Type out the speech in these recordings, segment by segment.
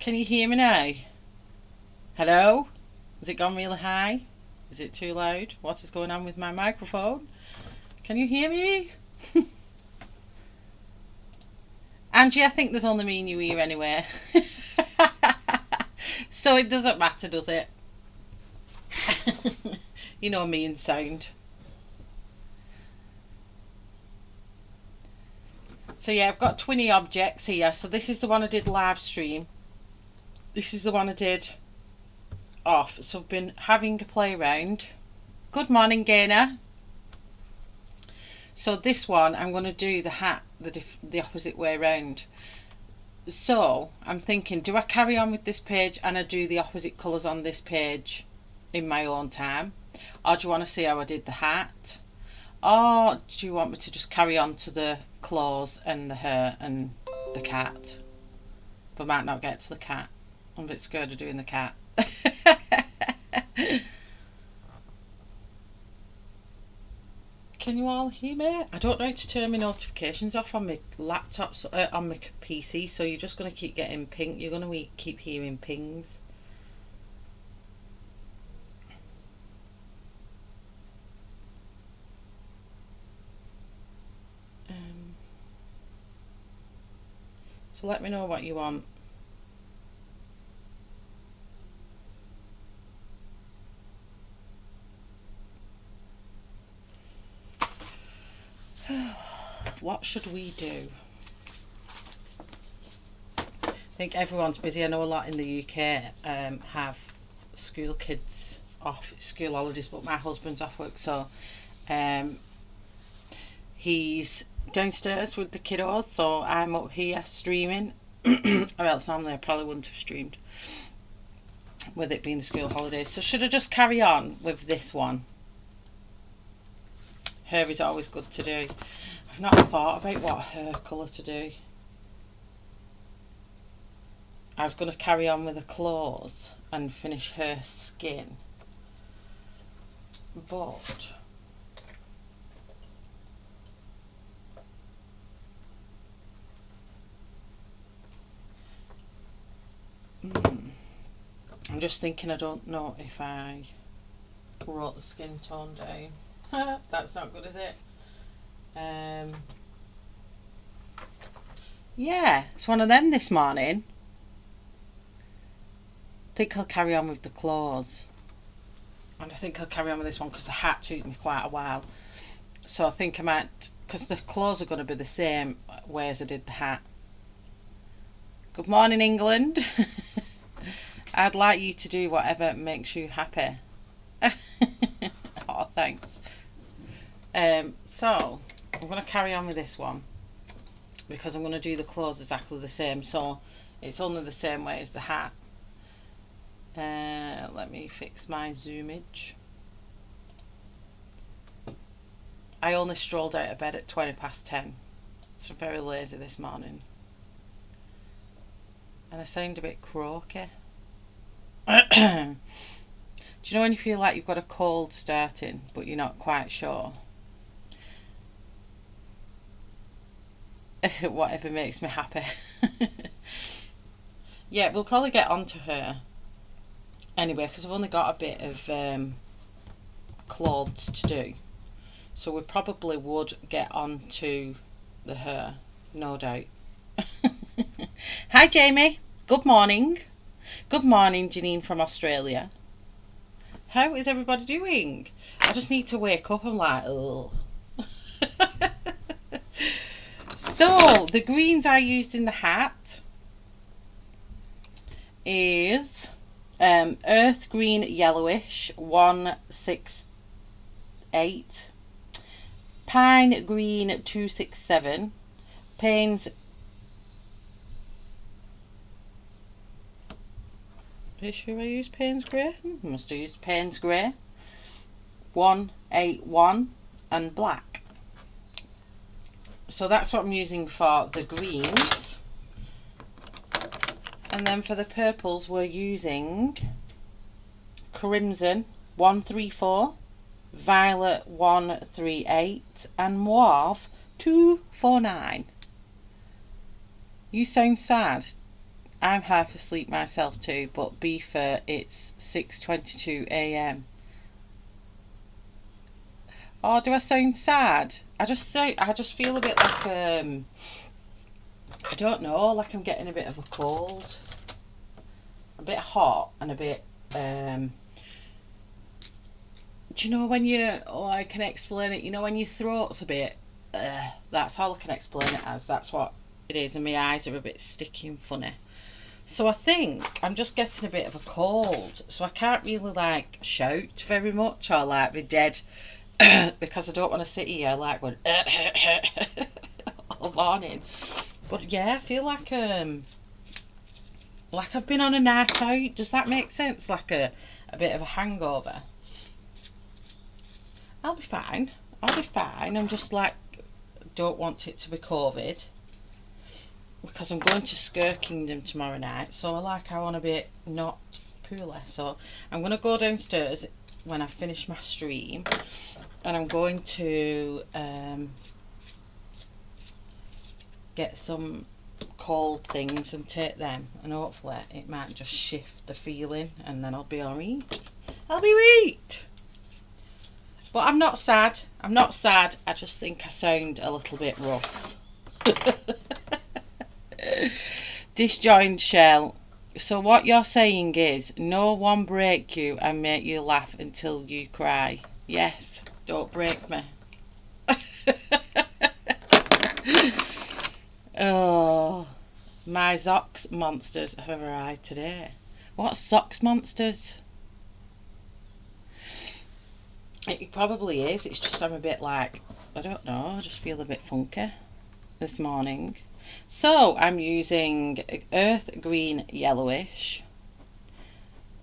Can you hear me now? Hello? Has it gone really high? Is it too loud? What is going on with my microphone? Can you hear me? Angie, I think there's only me and you here anyway. So it doesn't matter, does it? You know me and sound. So yeah, I've got 20 objects here. So this is the one I did live stream. This is the one I did off. So I've been having a play around. Good morning, Gainer. So this one, I'm going to do the hat the opposite way around. So I'm thinking, do I carry on with this page and I do the opposite colours on this page in my own time? Or do you want to see how I did the hat? Or do you want me to just carry on to the clothes and the hair and the cat? But I might not get to the cat. I'm a bit scared of doing the cat. Can you all hear me? I don't know how to turn my notifications off on my laptop, on my PC, so you're just going to keep getting ping. You're going to keep hearing pings. So let me know what you want. What should we do? I think everyone's busy. I know a lot in the UK have school kids off, school holidays, but my husband's off work, so he's downstairs with the kiddos, so I'm up here streaming. Or else normally I probably wouldn't have streamed with it being the school holidays. So should I just carry on with this one? Hair is always good to do. I've not thought about what hair colour to do. I was going to carry on with the clothes and finish her skin, but I'm just thinking, I don't know if I wrote the skin tone down. That's not good, is it? Yeah, it's one of them this morning. I think I'll carry on with the clothes, and I think I'll carry on with this one because the hat took me quite a while. So I think I might, because the clothes are going to be the same way as I did the hat. Good morning, England. I'd like you to do whatever makes you happy. Oh, thanks. So I'm going to carry on with this one because I'm going to do the clothes exactly the same, so it's only the same way as the hat. Let me fix my zoomage. I only strolled out of bed at 10:20. So I'm very lazy this morning, and I sound a bit croaky. Do you know when you feel like you've got a cold starting but you're not quite sure? Whatever makes me happy. Yeah, we'll probably get on to her anyway because I've only got a bit of clothes to do, so we probably would get on to the hair, no doubt. Hi Jamie, good morning. Good morning, Janine from Australia. How is everybody doing? I just need to wake up. I'm like, oh. So the greens I used in the hat is earth green yellowish 168, pine green 267, Payne's. Are you sure I used Payne's grey? Must have used Payne's grey 181 and black. So that's what I'm using for the greens. And then for the purples we're using crimson 134, violet 138 and mauve 249. You sound sad. I'm half asleep myself too, but be fair, it's 6:22 a.m. Oh, do I sound sad? I just feel a bit like I don't know, like I'm getting a bit of a cold. A bit hot and a bit do you know when you, oh, I can explain it, you know when your throat's a bit that's all I can explain it as. That's what it is, and my eyes are a bit sticky and funny. So I think I'm just getting a bit of a cold, so I can't really like shout very much or like be dead because I don't want to sit here like going all morning. But yeah, I feel like I've been on a night out. Does that make sense? Like a bit of a hangover. I'll be fine. I'll be fine. I'm just like, don't want it to be COVID. Because I'm going to Scare Kingdom tomorrow night. So I want to be not poorly. So I'm going to go downstairs when I finish my stream. And I'm going to get some cold things and take them, and hopefully it might just shift the feeling, and then I'll be alright. I'll be right. But I'm not sad. I'm not sad. I just think I sound a little bit rough. Disjoined shell. So what you're saying is no one break you and make you laugh until you cry. Yes, don't break me. Oh, my socks monsters have arrived today. What socks monsters? It probably is. It's just I'm a bit like, I don't know, I just feel a bit funky this morning. So I'm using earth green yellowish.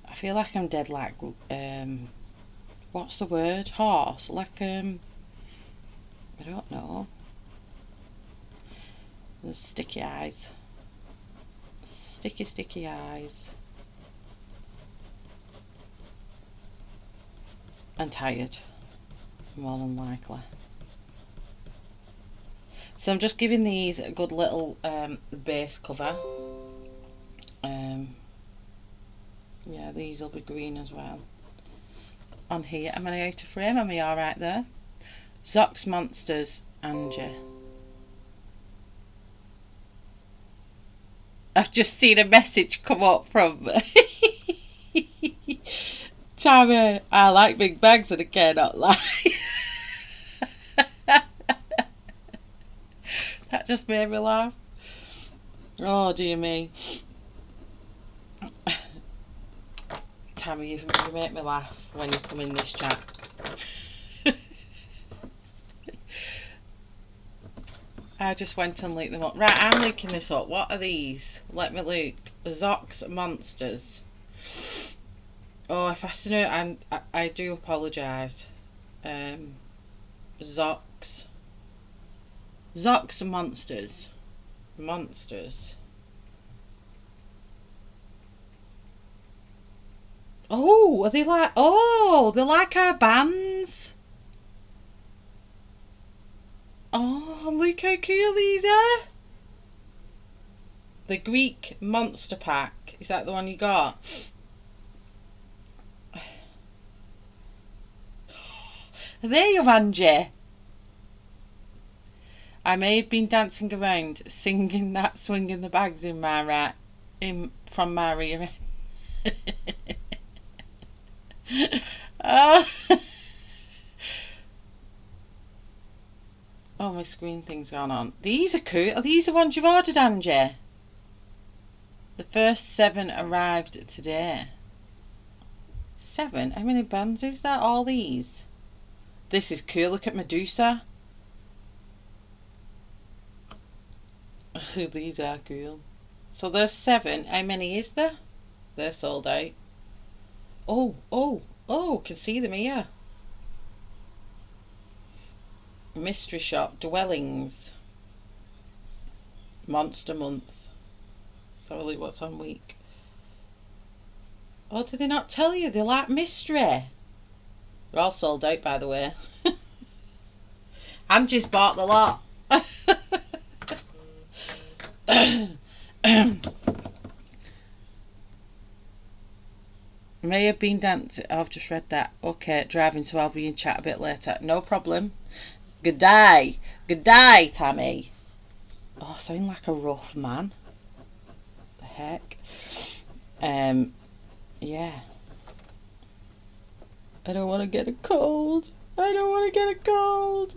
I feel like I'm dead like what's the word? Horse. Like I don't know. There's sticky eyes. Sticky eyes. And tired, more than likely. So I'm just giving these a good little base cover. Yeah, these will be green as well. On here, am I out of frame? Am I alright there? Zox Monsters, Angie. I've just seen a message come up from Tammy. I like big bags and I cannot lie. That just made me laugh. Oh dear me. Tammy, you make me laugh when you come in this chat. I just went and looked them up. Right, I'm looking this up. What are these? Let me look. Zox Monsters. Oh, if I snort, I do apologise. Zox Monsters. Monsters. Oh, are they like, oh, they're like our bands. Oh, look how cool these are. The Greek Monster Pack. Is that the one you got? There you are, Angie. I may have been dancing around singing that, swinging the bags in my right, from my rear end. Oh, my screen thing's gone on. These are cool. Are these the ones you've ordered, Angie? The first 7 arrived today. 7? How many bands is that? All these? This is cool. Look at Medusa. These are cool. So there's 7. How many is there? They're sold out. Oh, can see them here. Mystery Shop, Dwellings, Monster Month. Let's have a look what's on week. Oh, did they not tell you? They like mystery. They're all sold out, by the way. Angie's bought the lot. May have been dancing. I've just read that. Okay, driving, so I'll be in chat a bit later. No problem. Good day. Good day, Tammy. Oh, I sound like a rough man. The heck. Yeah. I don't want to get a cold. I don't want to get a cold.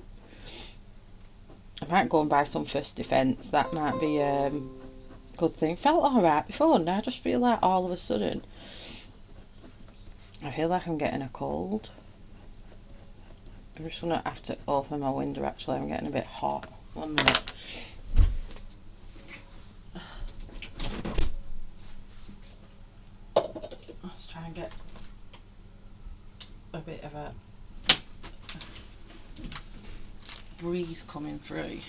I might go and buy some First Defence. That might be a good thing. Felt alright before, and I just feel like all of a sudden I feel like I'm getting a cold. I'm just gonna have to open my window. Actually, I'm getting a bit hot. 1 minute. Let's try and get a bit of a breeze coming through.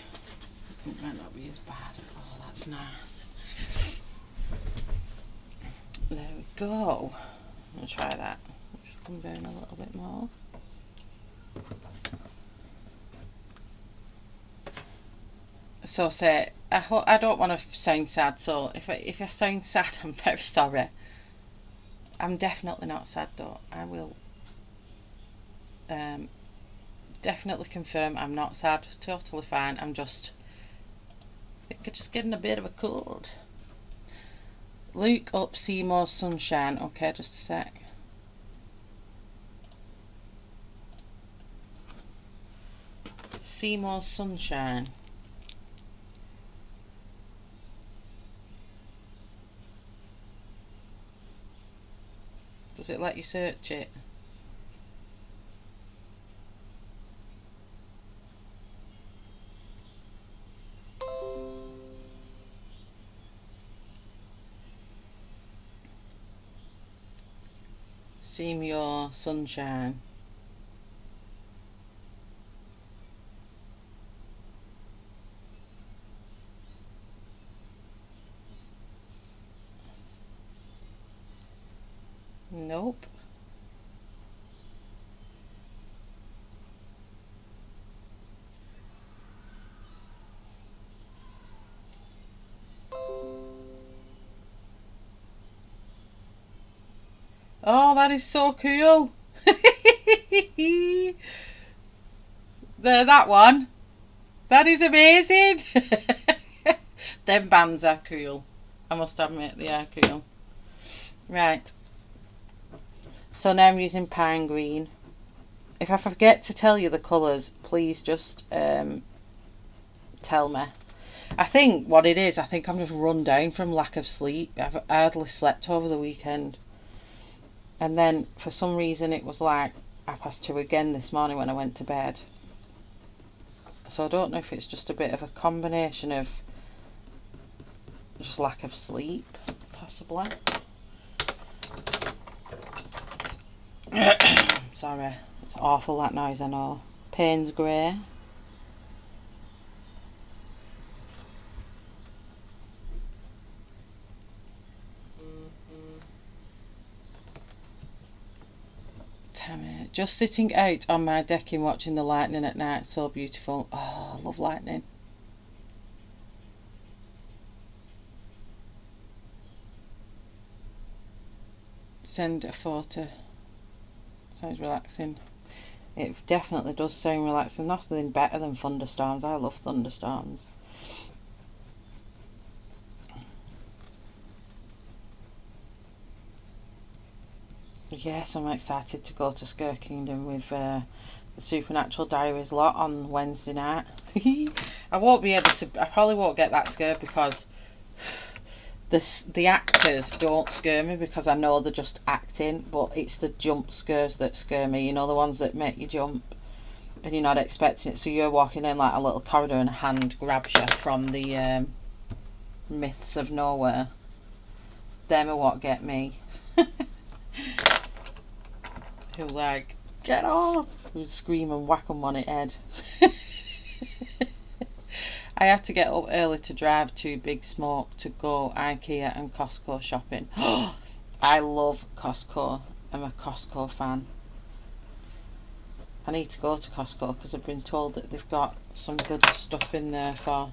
It might not be as bad. Oh, that's nice. There we go. I'll try that. Just come down a little bit more. So say, I don't want to sound sad, so if I sound sad, I'm very sorry. I'm definitely not sad though. I will definitely confirm I'm not sad. Totally fine. I think I'm just getting a bit of a cold. Luke up Seymour's Sunshine. Okay, just a sec. Seymour's Sunshine. Does it let you search it? Seymour Sunshine. Nope. Oh, that is so cool. There, that one. That is amazing. Them bands are cool. I must admit, they are cool. Right. So now I'm using Pine Green. If I forget to tell you the colours, please just tell me. I think what it is, I think I'm just run down from lack of sleep. I've hardly slept over the weekend. And then for some reason it was like 2:30 again this morning when I went to bed. So I don't know if it's just a bit of a combination of just lack of sleep, possibly. Sorry, it's awful, that noise, I know. Payne's Grey. Just sitting out on my decking watching the lightning at night, so beautiful. Oh, I love lightning. Send a photo. Sounds relaxing. It definitely does sound relaxing. Nothing better than thunderstorms. I love thunderstorms. Yes, I'm excited to go to Scare Kingdom with the Supernatural Diaries lot on Wednesday night. I won't be able to, I probably won't get that scared because the actors don't scare me because I know they're just acting, but it's the jump scares that scare me, you know, the ones that make you jump and you're not expecting it. So you're walking in like a little corridor and a hand grabs you from the myths of nowhere. Them are what get me. Who like, get off, who scream and whack them on it head. I have to get up early to drive to Big Smoke to go IKEA and Costco shopping. I love Costco. I'm a Costco fan. I need to go to Costco because I've been told that they've got some good stuff in there for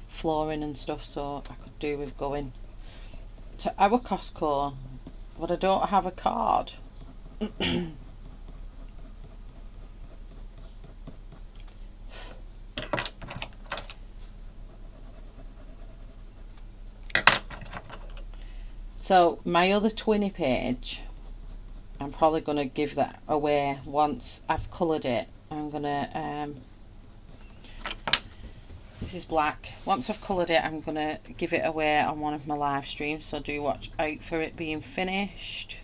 flooring and stuff, so I could do with going to our Costco but I don't have a card. So my other 20 page, I'm probably going to give that away once I've coloured it. I'm going to, this is black. Once I've coloured it, I'm going to give it away on one of my live streams, so do watch out for it being finished.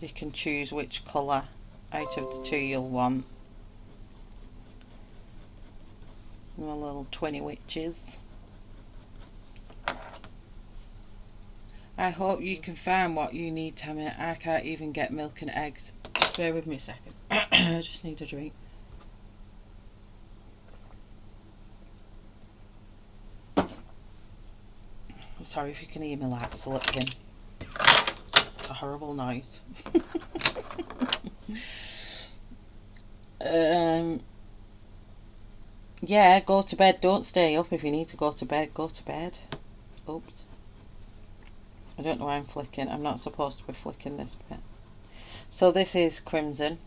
You can choose which colour out of the two you'll want. My little 20 witches. I hope you can find what you need, Tammy. I can't even get milk and eggs. Just bear with me a second. I just need a drink. Sorry if you can hear me like slipping. It's a horrible noise. Yeah, go to bed. Don't stay up. If you need to go to bed, go to bed. Oops. I don't know why I'm flicking. I'm not supposed to be flicking this bit. So this is crimson.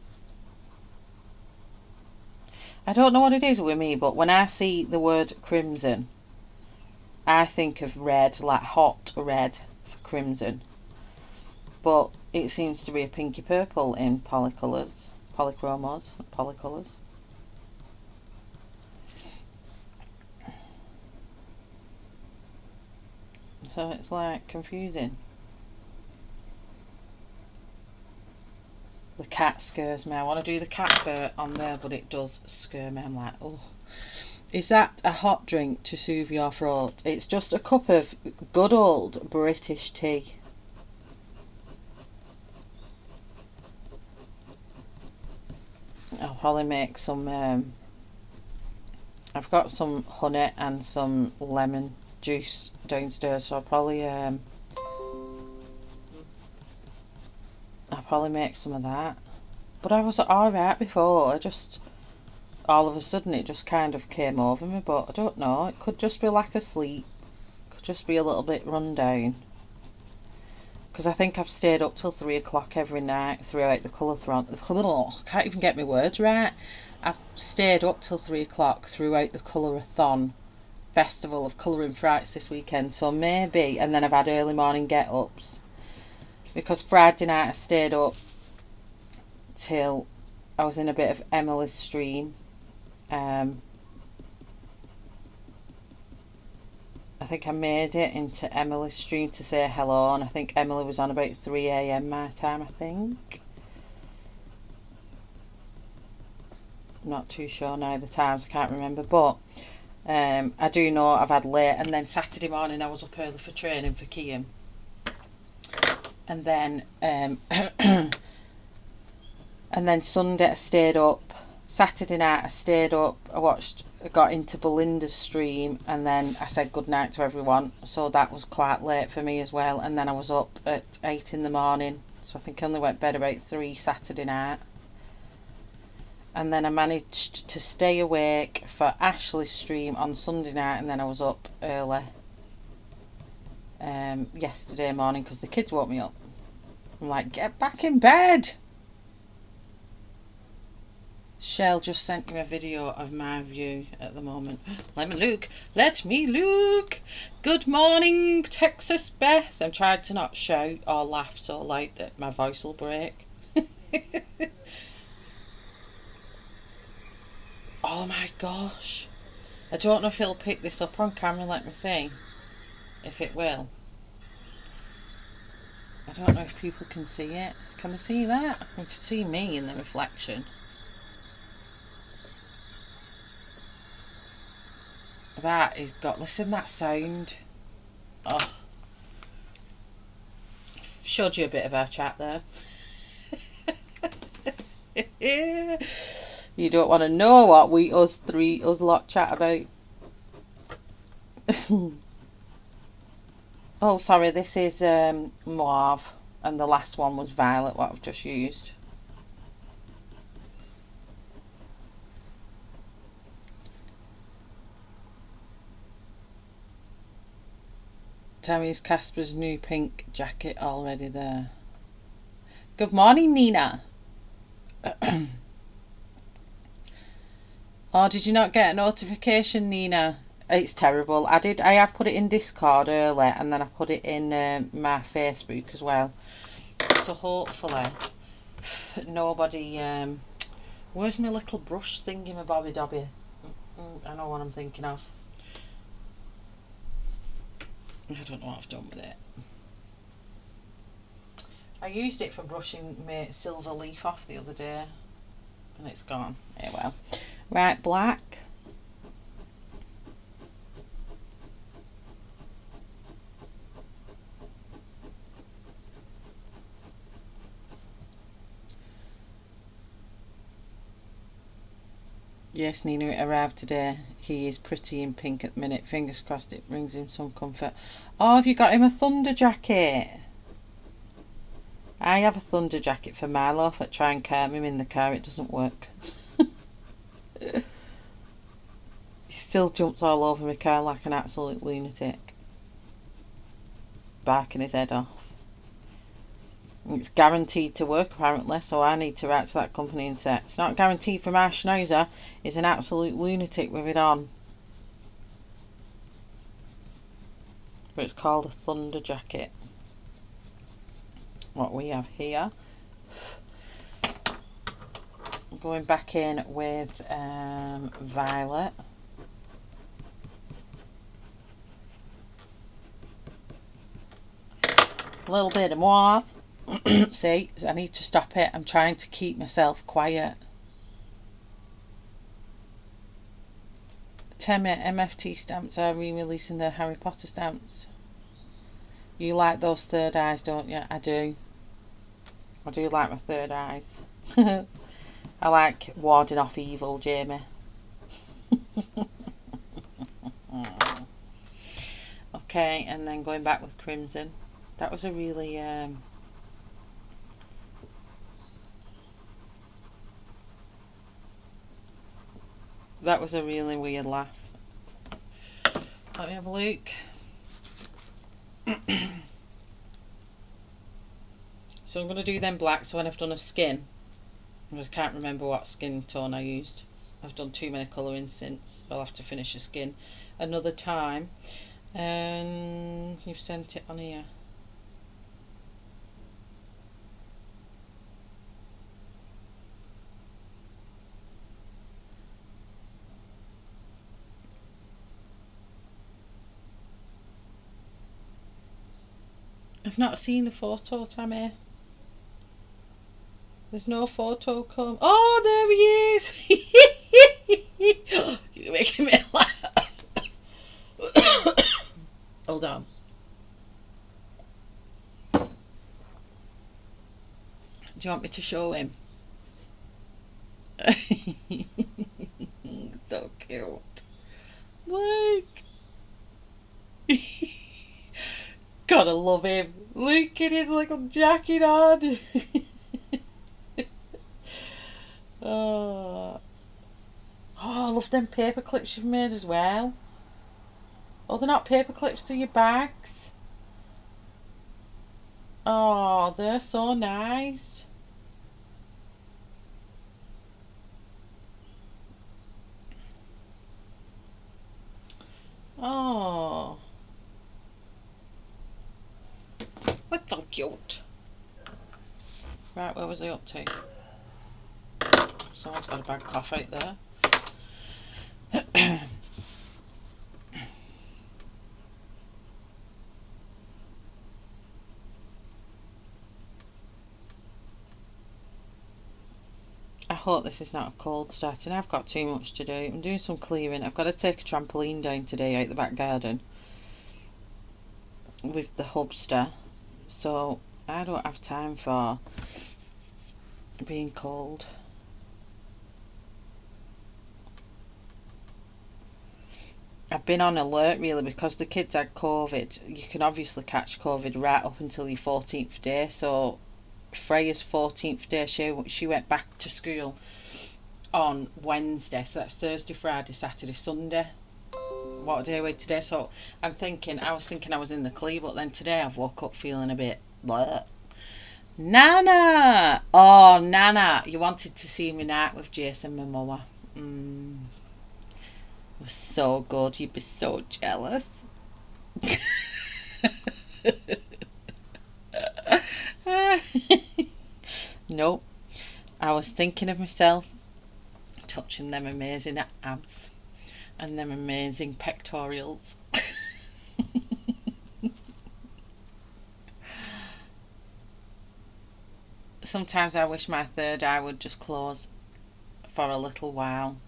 I don't know what it is with me, but when I see the word crimson, I think of red, like hot red for crimson. But it seems to be a pinky purple in polycolours, polychromos, polycolours. So it's like confusing. The cat scares me. I want to do the cat fur on there, but it does scare me. I'm like, oh. Is that a hot drink to soothe your throat? It's just a cup of good old British tea. I'll probably make some, I've got some honey and some lemon juice downstairs, so I'll probably make some of that. But I was alright before. I just, all of a sudden it just kind of came over me, but I don't know, it could just be lack of sleep, could just be a little bit run down, because I think I've stayed up till 3 o'clock every night throughout the colourathon. I can't even get my words right. I've stayed up till 3 o'clock throughout the colourathon festival of colouring Frights this weekend, so maybe, and then I've had early morning get-ups, because Friday night I stayed up till I was in a bit of Emily's stream. I think I made it into Emily's stream to say hello, and I think Emily was on about 3 AM my time, I think. I'm not too sure now the times, I can't remember, but I do know I've had late, and then Saturday morning I was up early for training for Kian, and then and then Sunday I stayed up. Saturday night I stayed up, I got into Belinda's stream, and then I said goodnight to everyone, so that was quite late for me as well. And then I was up at 8 in the morning, so I think I only went to bed about 3 Saturday night. And then I managed to stay awake for Ashley's stream on Sunday night, and then I was up early yesterday morning because the kids woke me up. I'm like, get back in bed. Shell just sent me a video of my view at the moment. Let me look. Let me look. Good morning, Texas Beth. I'm trying to not shout or laugh so loud that my voice will break. Oh my gosh. I don't know if it'll pick this up on camera. Let me see if it will. I don't know if people can see it. Can they see that? You can see me in the reflection. That is got, listen that sound. Oh, showed you a bit of our chat there. You don't want to know what us lot chat about. Oh, sorry, this is mauve, and the last one was violet, what I've just used. Tammy, is Casper's new pink jacket already there? Good morning, Nina. Oh, did you not get a notification, Nina? It's terrible. I have put it in Discord earlier, and then I put it in my Facebook as well. So hopefully nobody... where's my little brush thingy, my Bobby Dobby? I know what I'm thinking of. I don't know what I've done with it. I used it for brushing my silver leaf off the other day, and it's gone. Yeah, well. Right, black. Yes, Nina, it arrived today. He is pretty in pink at the minute. Fingers crossed it brings him some comfort. Oh, have you got him a thunder jacket? I have a thunder jacket for Milo. If I try and calm him in the car, it doesn't work. He still jumps all over my car like an absolute lunatic, barking his head off. It's guaranteed to work apparently, so I need to write to that company and say it's not guaranteed from our schnauzer. He's an absolute lunatic with it on. But it's called a thunder jacket. What we have here. Going back in with violet. A little bit of mauve. See, I need to stop it. I'm trying to keep myself quiet. Temmie, MFT stamps are re-releasing their Harry Potter stamps. You like those third eyes, don't you? I do. I do like my third eyes. I like warding off evil, Jamie. Okay, and then going back with crimson. That was a really that was a really weird laugh. Let me have a look. So I'm going to do them black. So when I've done a skin, I can't remember what skin tone I used. I've done too many colouring since. I'll have to finish a skin another time. And you've sent it on here. I've not seen the photo, Tammy. There's no photo come. Oh, there he is! You're making me laugh. Hold on. Do you want me to show him? So cute. Look. Gotta love him. Look at his little jacket on. Oh, I love them paper clips you've made as well. Oh, they're not paper clips to your bags. Oh, they're so nice. Oh, what's so cute? Right, where was I up to? Someone's got a bad cough out there. I hope this is not a cold starting. I've got too much to do. I'm doing some clearing. I've got to take a trampoline down today out the back garden with the hubster, so I don't have time for being cold. I've been on alert really because the kids had COVID. You can obviously catch COVID right up until your 14th day. So Freya's 14th day, she went back to school on Wednesday. So that's Thursday, Friday, Saturday, Sunday. what day we today. So I was thinking I was in the clear, but then today I've woke up feeling a bit bleh. Nana! Oh, Nana, you wanted to see me night with Jason Momoa. It was so good. You'd be so jealous. Nope. I was thinking of myself touching them amazing abs and them amazing pectorials. Sometimes I wish my third eye would just close for a little while.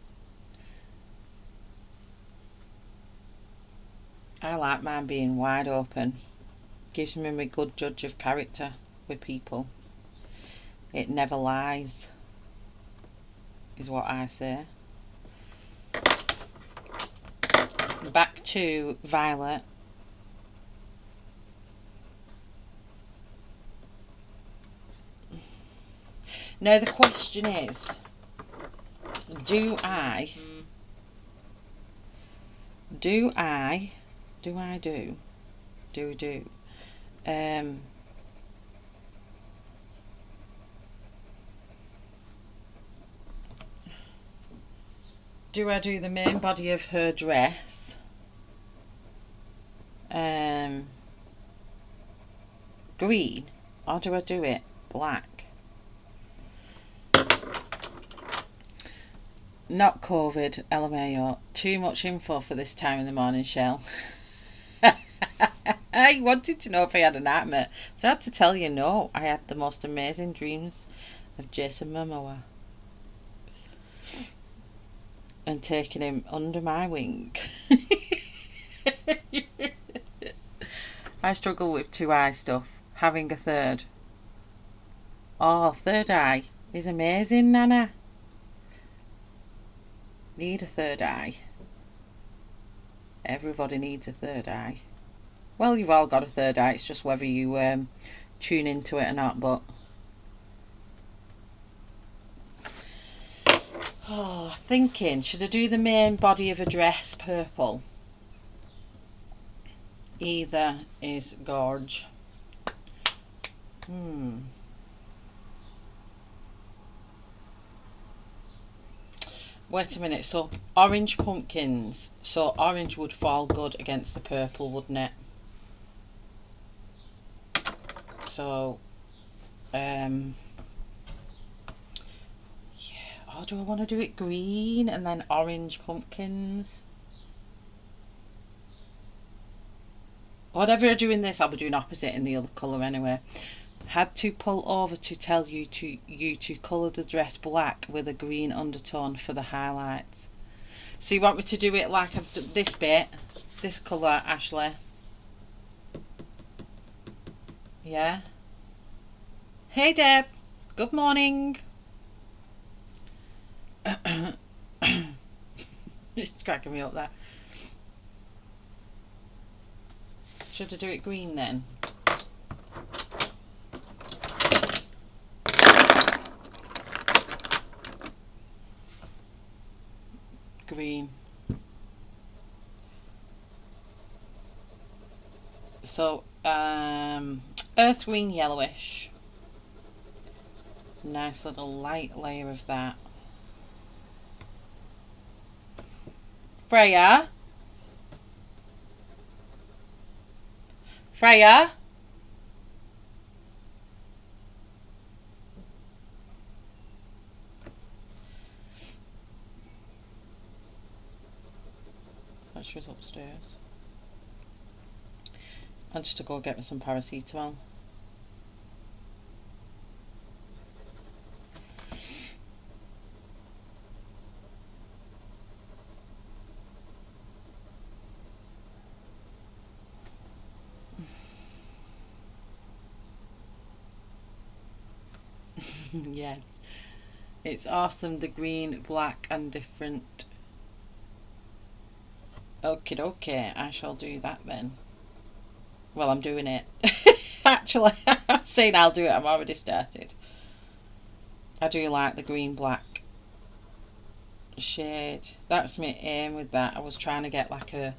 I like mine being wide open. Gives me a good judge of character with people. It never lies, is what I say. Back to Violet. Now the question is, do I do the main body of her dress green, or do I do it black? Not COVID, LMAO. Too much info for this time in the morning, Shell. I wanted to know if I had a nightmare, so I had to tell you no. I had the most amazing dreams of Jason Momoa and taking him under my wing. I struggle with two eye stuff. Having a third. Oh, third eye is amazing, Nana. Need a third eye. Everybody needs a third eye. Well, you've all got a third eye. It's just whether you tune into it or not. But thinking, should I do the main body of a dress purple? Either is gorge. Wait a minute, so orange pumpkins. So orange would fall good against the purple, wouldn't it? So, yeah. Oh, do I want to do it green and then orange pumpkins? Whatever I do in this, I'll be doing opposite in the other colour anyway. Had to pull over to tell you to colour the dress black with a green undertone for the highlights. So you want me to do it like I've done this bit, this colour, Ashley? Yeah? Hey Deb, good morning. Just cracking me up there. Should I do it green then? Green. So earth green yellowish. Nice little light layer of that. Freya? Freya? She was upstairs. I just to go get me some paracetamol. Yeah, it's awesome. The green, black and different. Okay, I shall do that then. Well, I'm doing it. Actually, I'm saying I'll do it. I've already started. I do like the green, black shade. That's my aim with that. I was trying to get like a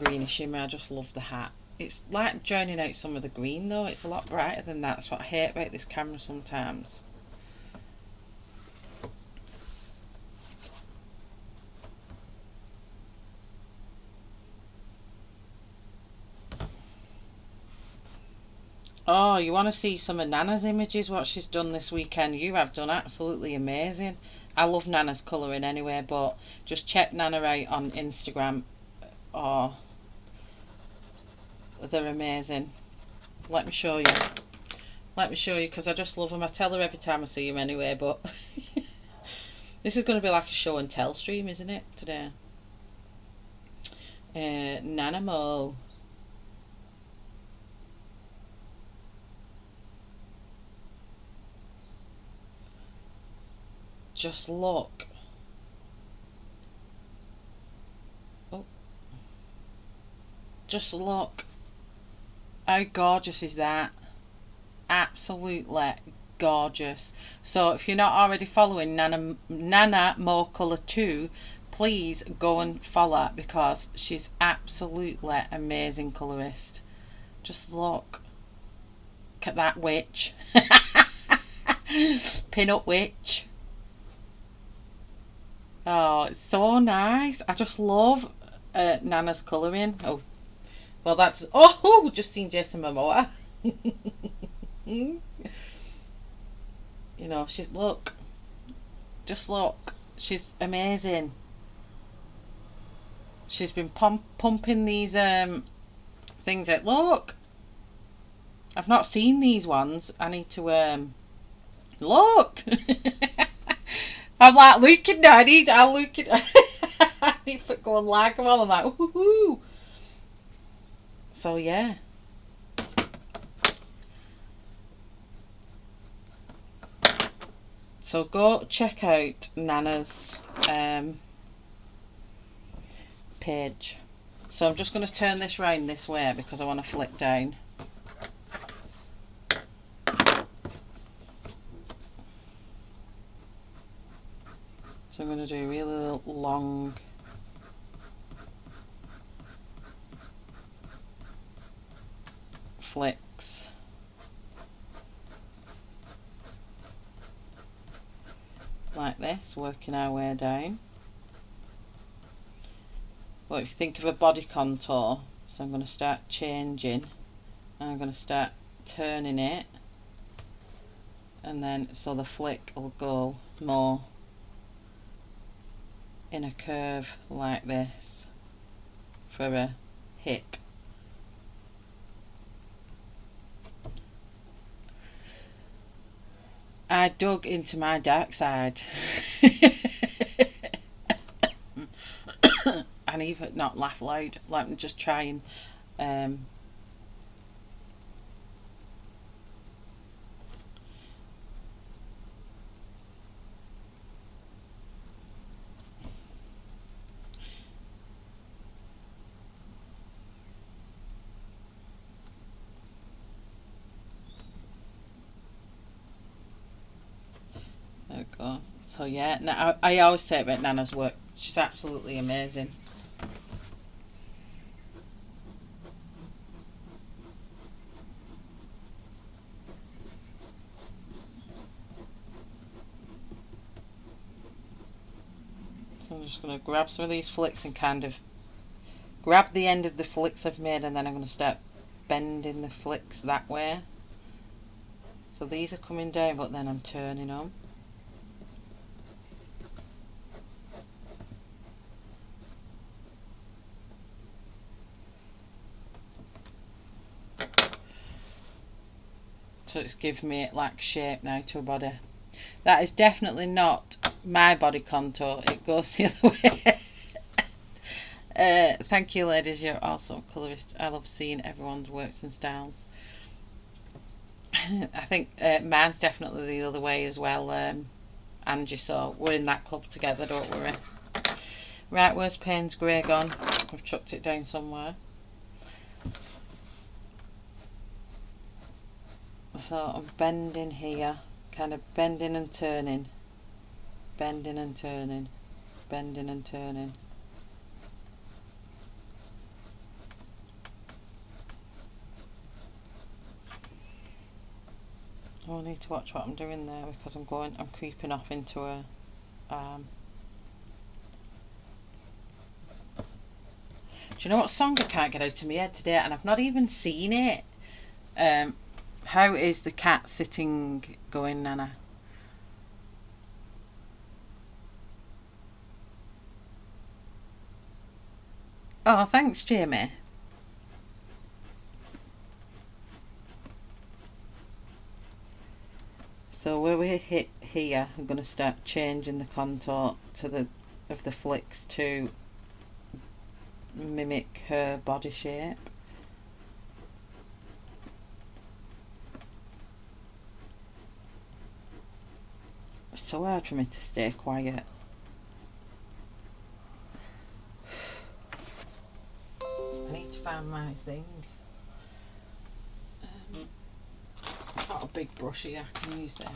greenish shimmer. I just love the hat. It's like joining out some of the green though. It's a lot brighter than that. That's what I hate about this camera sometimes. Oh, you want to see some of Nana's images, what she's done this weekend? You have done absolutely amazing. I love Nana's colouring anyway, but just check Nana out on Instagram. Oh, they're amazing. Let me show you. Let me show you, because I just love them. I tell her every time I see them anyway, but this is going to be like a show and tell stream, isn't it, today? Nana Mo. Just look. Oh. Just look. How gorgeous is that? Absolutely gorgeous. So if you're not already following Nana Mo Colour 2, please go and follow her, because she's absolutely amazing colourist. Just look. Look at that witch. Pin up witch. Oh, it's so nice. I just love Nana's colouring. Oh, well, that's... Oh, just seen Jason Momoa. You know, she's... Look. Just look. She's amazing. She's been pumping these things out. Look. I've not seen these ones. I need to... Look. I'm like looking now. I'm looking. I need to go and like them all. I'm like, woohoo. So yeah. So go check out Nana's page. So I'm just going to turn this round this way because I want to flick down. So I'm going to do really long flicks. Like this, working our way down. But if you think of a body contour, so I'm going to start changing. And I'm going to start turning it. And then, so the flick will go more in a curve like this for a hip. I dug into my dark side. And even not laugh loud, like I'm just trying there we go. So yeah, now I always say about Nana's work, she's absolutely amazing. So I'm just going to grab some of these flicks and kind of grab the end of the flicks I've made, and then I'm going to start bending the flicks that way. So these are coming down, but then I'm turning them. So it's giving me like shape now to a body. That is definitely not my body contour, it goes the other way. Thank you ladies, you're also a colourist. I love seeing everyone's works and styles. I think mine's definitely the other way as well, Angie, so we're in that club together, don't worry. Right, where's Payne's Grey gone? I've chucked it down somewhere. So I'm bending here, kind of bending and turning, bending and turning. bending and turning. Oh, I need to watch what I'm doing there because I'm creeping off into a do you know what song I can't get out of my head today, and I've not even seen it? How is the cat sitting going, Nana? Oh, thanks, Jamie. So where we hit here, I'm going to start changing the contour of the flicks to mimic her body shape. It's so hard for me to stay quiet. I need to find my thing. I've got a big brush here, I can use this.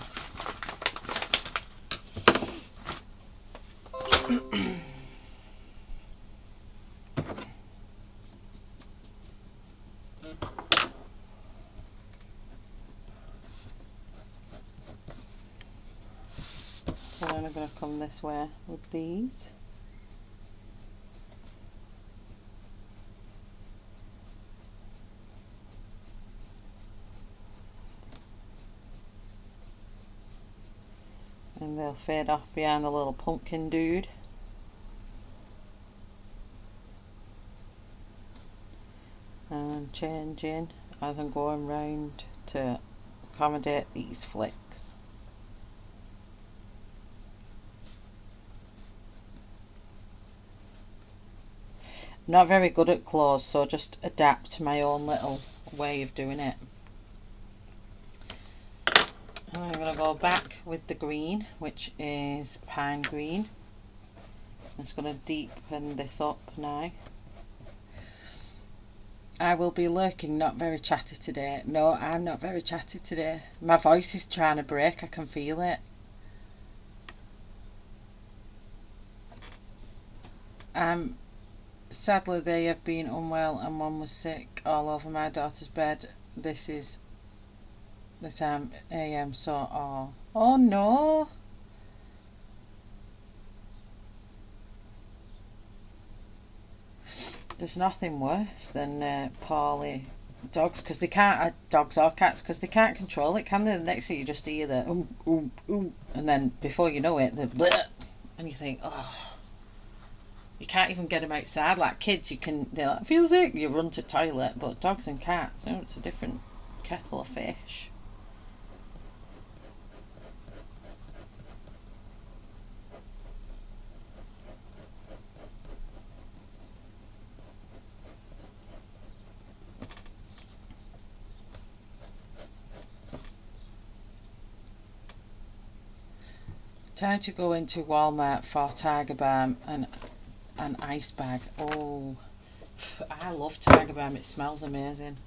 So then I'm going to come this way with these. And they'll fade off behind the little pumpkin dude. And I'm changing as I'm going round to accommodate these flicks. I'm not very good at clothes, so just adapt to my own little way of doing it. And I'm going to go back with the green, which is pine green. I'm just going to deepen this up now. I will be lurking, not very chatty today. No, I'm not very chatty today. My voice is trying to break, I can feel it. Sadly, they have been unwell and one was sick all over my daughter's bed. This is the time AM, so oh no. There's nothing worse than poorly dogs, because they can't dogs or cats, because they can't control it, can they? The next thing you just hear the and then before you know it, the bleh, and you think, oh, you can't even get them outside. Like kids, you can, they're like, feel sick, you run to toilet, but dogs and cats, you know, it's a different kettle of fish. Time to go into Walmart for Tiger Balm and an ice bag. Oh, I love Tiger Balm, it smells amazing.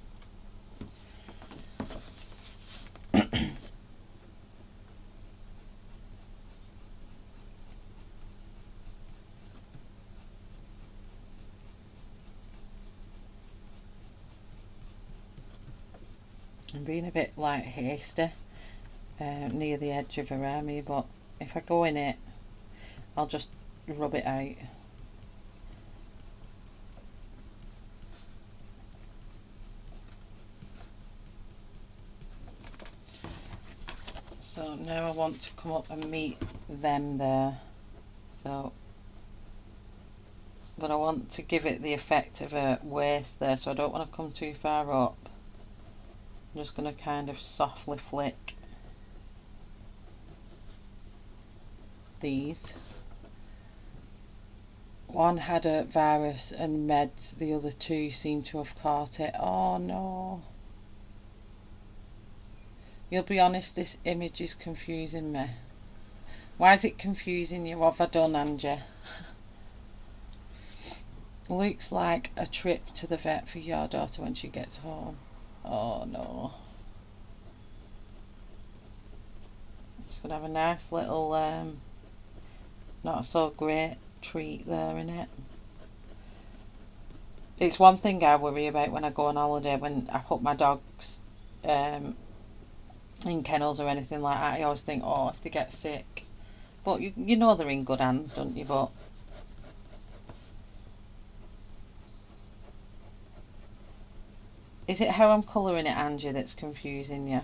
I'm being a bit like hasty near the edge of her army, but if I go in it, I'll just rub it out. So now I want to come up and meet them there. So, but I want to give it the effect of a waist there, so I don't want to come too far up. I'm just going to kind of softly flick these. One had a virus and meds, the other two seem to have caught it. Oh no. You'll be honest, this image is confusing me. Why is it confusing you? What have I done, Angie? Looks like a trip to the vet for your daughter when she gets home. Oh no. Just gonna have a nice little not so great treat there in it. It's one thing I worry about when I go on holiday, when I put my dogs in kennels or anything like that. I always think, oh, if they get sick. But you know they're in good hands, don't you? But is it how I'm colouring it, Angie, that's confusing you?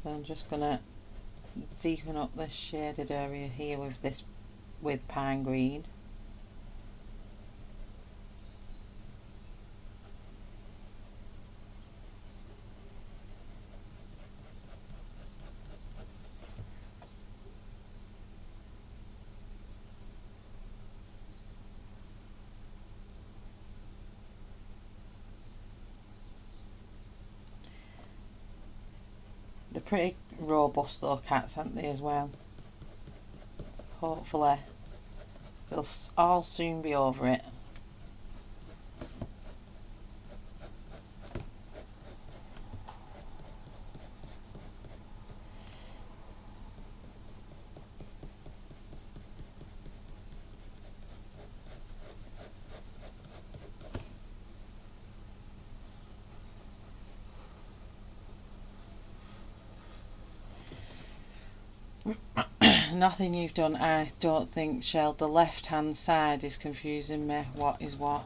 I'm just gonna deepen up this shaded area here with pine green. They're pretty robust though, cats, aren't they, as well? Hopefully they'll all soon be over it. Nothing you've done, I don't think, Shell. The left hand side is confusing me. What is what?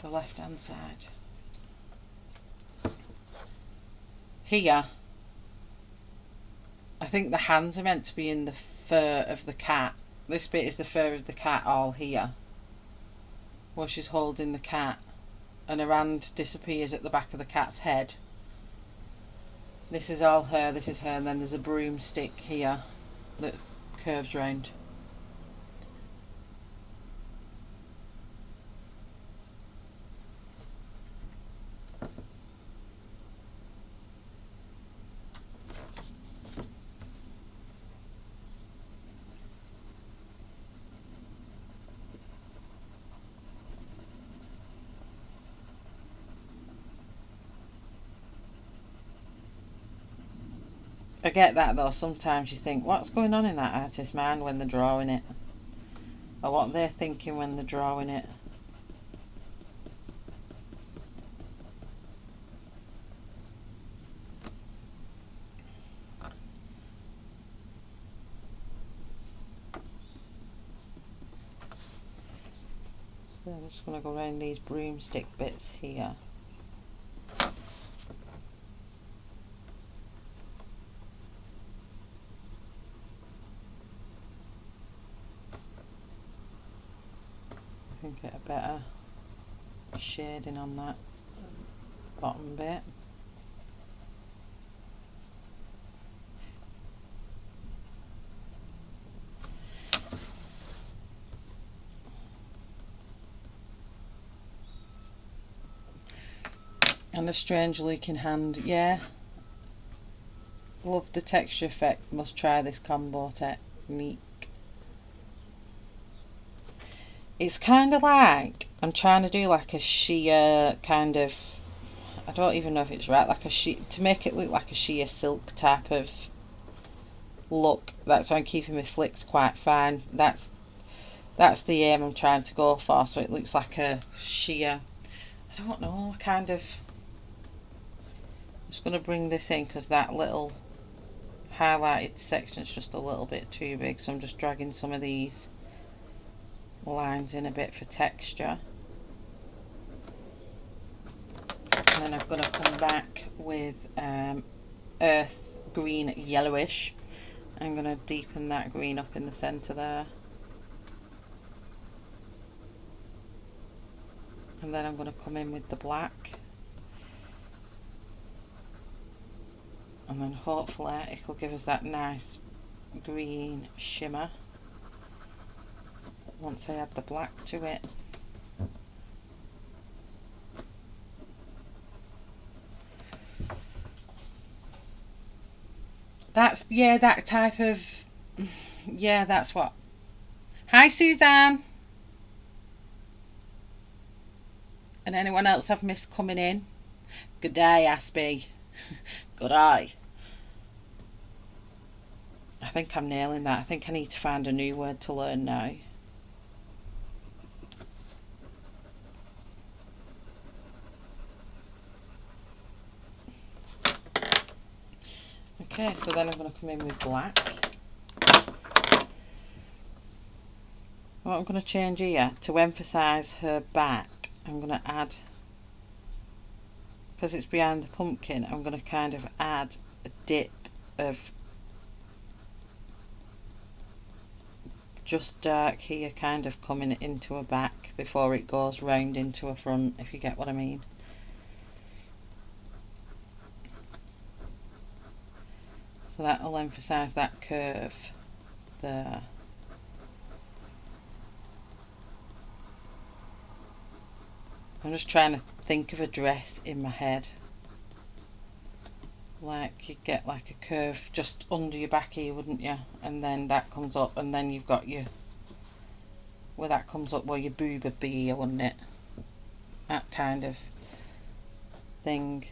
The left hand side. Here, I think the hands are meant to be in the fur of the cat. This bit is the fur of the cat all here, where she's holding the cat, and her hand disappears at the back of the cat's head. This is all her, this is her, and then there's a broomstick here that curves round. I get that though, sometimes you think, what's going on in that artist's mind when they're drawing it? Or what they're thinking when they're drawing it. So I'm just going to go around these broomstick bits here. Get a better shading on that bottom bit. And a strange looking hand, yeah. Love the texture effect, must try this combo technique. It's kind of like, I'm trying to do like a sheer kind of, I don't even know if it's right, like a sheer, to make it look like a sheer silk type of look. That's why I'm keeping my flicks quite fine. That's the aim I'm trying to go for, so it looks like a sheer, I don't know, kind of. I'm just going to bring this in because that little highlighted section is just a little bit too big, so I'm just dragging some of these lines in a bit for texture, and then I'm going to come back with earth green yellowish. I'm going to deepen that green up in the centre there, and then I'm going to come in with the black, and then hopefully it'll give us that nice green shimmer once I add the black to it. That's, yeah, that type of, yeah, that's what. Hi Suzanne. And anyone else I've missed coming in. Good day, Aspie. Good eye. I think I'm nailing that. I think I need to find a new word to learn now. Okay, so then I'm going to come in with black. What I'm going to change here, to emphasise her back, I'm going to add, because it's behind the pumpkin, I'm going to kind of add a dip of just dark here, kind of coming into her back before it goes round into her front, if you get what I mean. So that'll emphasise that curve there. I'm just trying to think of a dress in my head. Like you'd get like a curve just under your back here, wouldn't you? And then that comes up, and then you've got your, where that comes up where your boob would be here, wouldn't it? That kind of thing.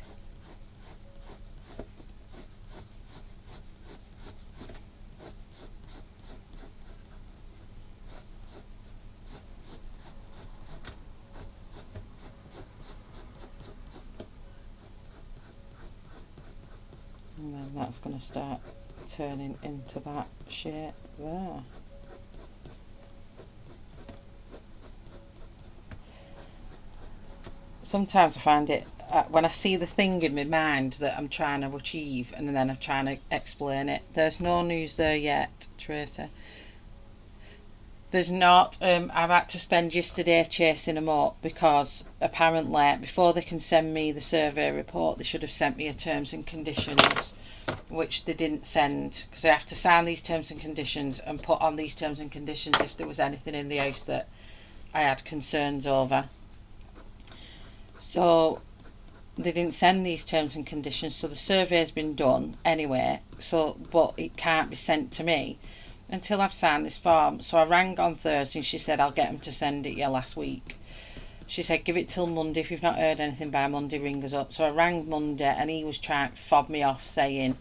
And then that's going to start turning into that shape there. Sometimes I find it, when I see the thing in my mind that I'm trying to achieve and then I'm trying to explain it. There's no news there yet, Tracy. There's not. I've had to spend yesterday chasing them up because apparently before they can send me the survey report they should have sent me a terms and conditions, which they didn't send, because I have to sign these terms and conditions and put on these terms and conditions if there was anything in the house that I had concerns over. So they didn't send these terms and conditions, so the survey's been done anyway, so but it can't be sent to me until I've signed this form. So I rang on Thursday and she said I'll get them to send it you last week. She said give it till Monday, if you've not heard anything by Monday ring us up. So I rang Monday and he was trying to fob me off saying,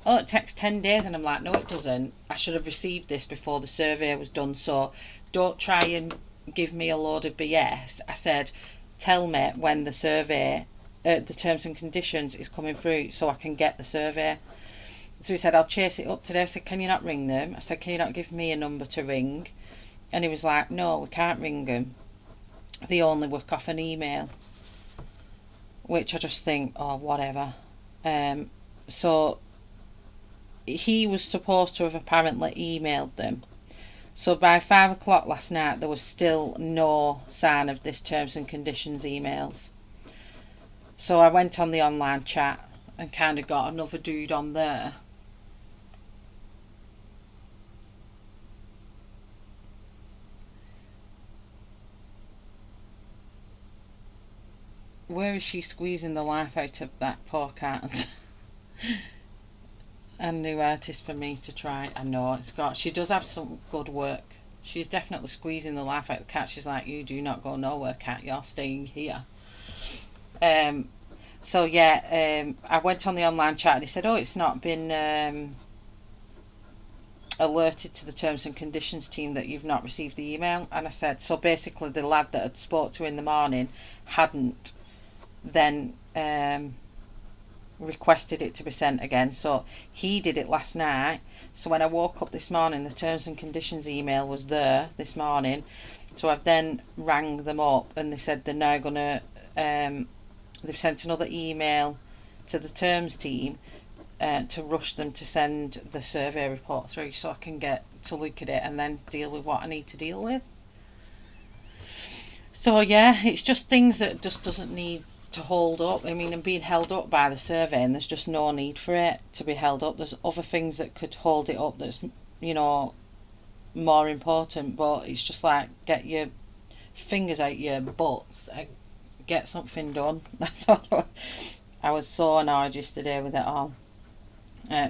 oh, it takes 10 days, and I'm like, no it doesn't, I should have received this before the survey was done, so don't try and give me a load of BS. I said tell me when the survey, the terms and conditions is coming through so I can get the survey. So he said I'll chase it up today. I said can you not ring them? I said can you not give me a number to ring? And he was like no, we can't ring them, they only work off an email. Which I just think, oh whatever. So he was supposed to have apparently emailed them. So by 5 o'clock last night there was still no sign of this terms and conditions emails. So I went on the online chat and kind of got another dude on there. Where is she squeezing the life out of that poor cat? A new artist for me to try. I know it's got, she does have some good work. She's definitely squeezing the life out of the cat. She's like, you do not go nowhere, cat, you're staying here. So yeah, I went on the online chat and he said, oh, it's not been alerted to the terms and conditions team that you've not received the email. And I said, so basically the lad that I'd spoke to in the morning hadn't then requested it to be sent again, so he did it last night. So when I woke up this morning the terms and conditions email was there this morning, so I've then rang them up and they said they're now gonna they've sent another email to the terms team to rush them to send the survey report through so I can get to look at it and then deal with what I need to deal with. So yeah, it's just things that just doesn't need to hold up. I mean, I'm being held up by the survey and there's just no need for it to be held up. There's other things that could hold it up that's, you know, more important, but it's just like, get your fingers out your butts, get something done. That's all. I was so annoyed yesterday with it all.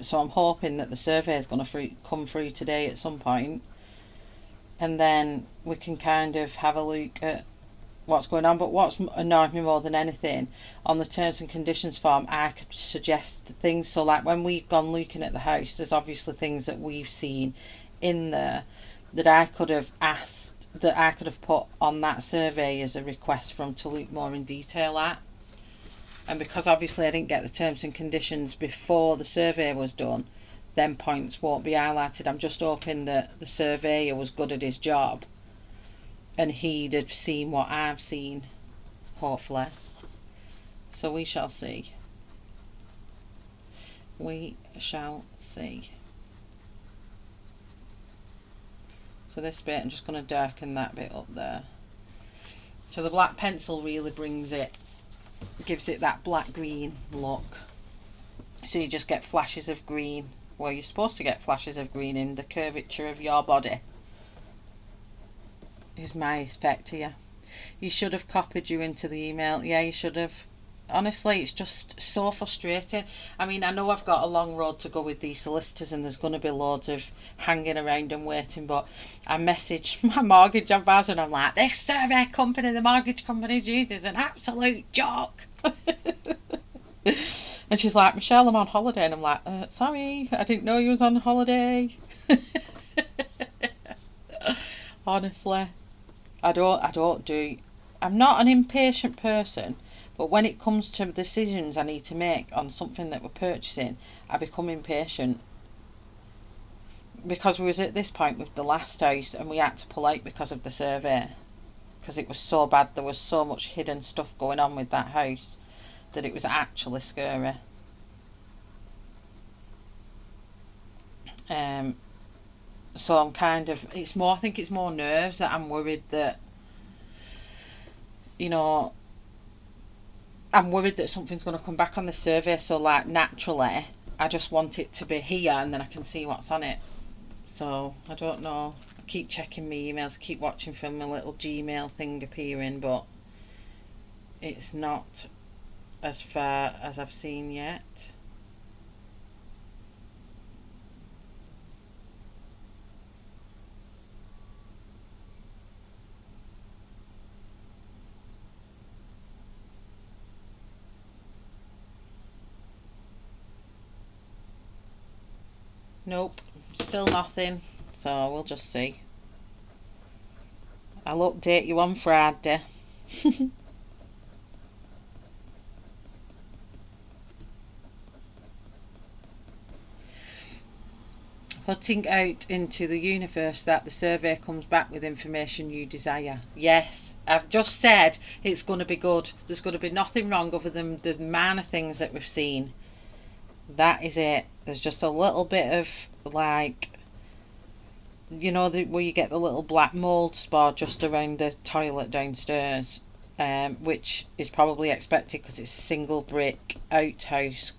So I'm hoping that the survey is going to come through today at some point, and then we can kind of have a look at what's going on. But what's annoyed me more than anything, on the terms and conditions form, I could suggest things. So like when we've gone looking at the house, there's obviously things that we've seen in there that I could have asked, that I could have put on that survey as a request for them to look more in detail at. And because obviously I didn't get the terms and conditions before the survey was done, them points won't be highlighted. I'm just hoping that the surveyor was good at his job and he'd have seen what I've seen, hopefully. So we shall see. We shall see. So this bit, I'm just going to darken that bit up there. So the black pencil really brings it, gives it that black green look. So you just get flashes of green where you're supposed to get flashes of green in the curvature of your body. Is my effect here. You should have copied you into the email. Yeah, you should have. Honestly, it's just so frustrating. I mean, I know I've got a long road to go with these solicitors and there's going to be loads of hanging around and waiting, but I messaged my mortgage advisor and I'm like, this survey company, the mortgage company's used, is an absolute joke. And she's like, Michelle, I'm on holiday. And I'm like, sorry, I didn't know you was on holiday. Honestly, I'm not an impatient person, but when it comes to decisions I need to make on something that we're purchasing, I become impatient. Because we was at this point with the last house and we had to pull out because of the survey. Because it was so bad, there was so much hidden stuff going on with that house that it was actually scary. So I'm kind of, I think it's more nerves that I'm worried that, you know, I'm worried that something's going to come back on the survey. So like naturally I just want it to be here and then I can see what's on it. So I don't know, I keep checking my emails, I keep watching for my little Gmail thing appearing, but it's not as far as I've seen yet. Nope, still nothing, so we'll just see. I'll update you on Friday. Putting out into the universe that the survey comes back with information you desire. Yes, I've just said it's going to be good. There's going to be nothing wrong other than the minor things that we've seen. That is it. There's just a little bit of like, you know, where you get the little black mould spot just around the toilet downstairs, which is probably expected because it's a single brick outhouse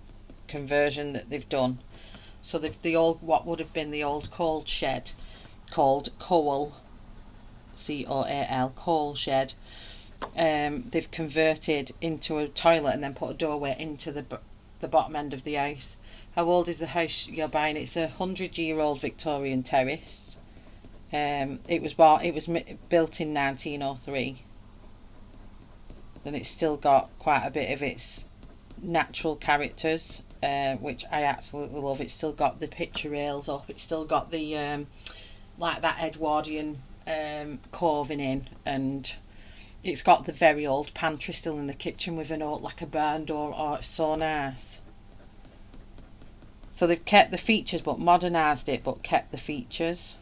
conversion that they've done. So the old, what would have been the old coal shed, called coal, C-O-A-L, coal shed, they've converted into a toilet and then put a doorway into the bottom end of the house. How old is the house you're buying? It's a 100-year-old Victorian terrace. It was built in 1903, and it's still got quite a bit of its natural characters, which I absolutely love. It's still got the picture rails up. It's still got the like that Edwardian carving in, and it's got the very old pantry still in the kitchen with an old, like a barn door. Oh, it's so nice. So they've kept the features but modernised it, but kept the features.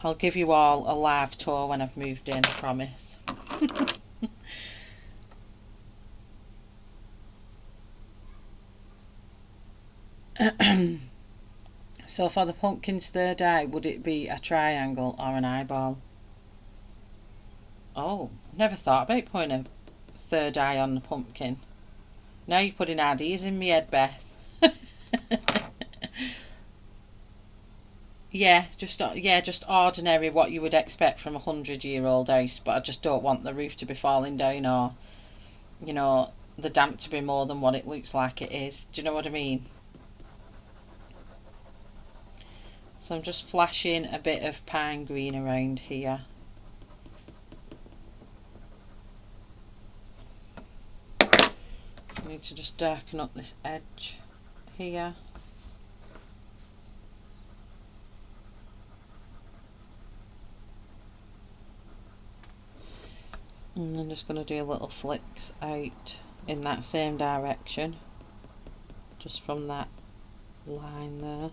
I'll give you all a live tour when I've moved in, I promise. So for the pumpkin's third eye, would it be a triangle or an eyeball? Oh, never thought about putting a third eye on the pumpkin. Now you're putting ideas in me head, Beth. Yeah, just ordinary, what you would expect from a 100-year-old house, but I just don't want the roof to be falling down, or, you know, the damp to be more than what it looks like it is. Do you know what I mean? So I'm just flashing a bit of pine green around here. I need to just darken up this edge here. And I'm just going to do little flicks out in that same direction, just from that line there.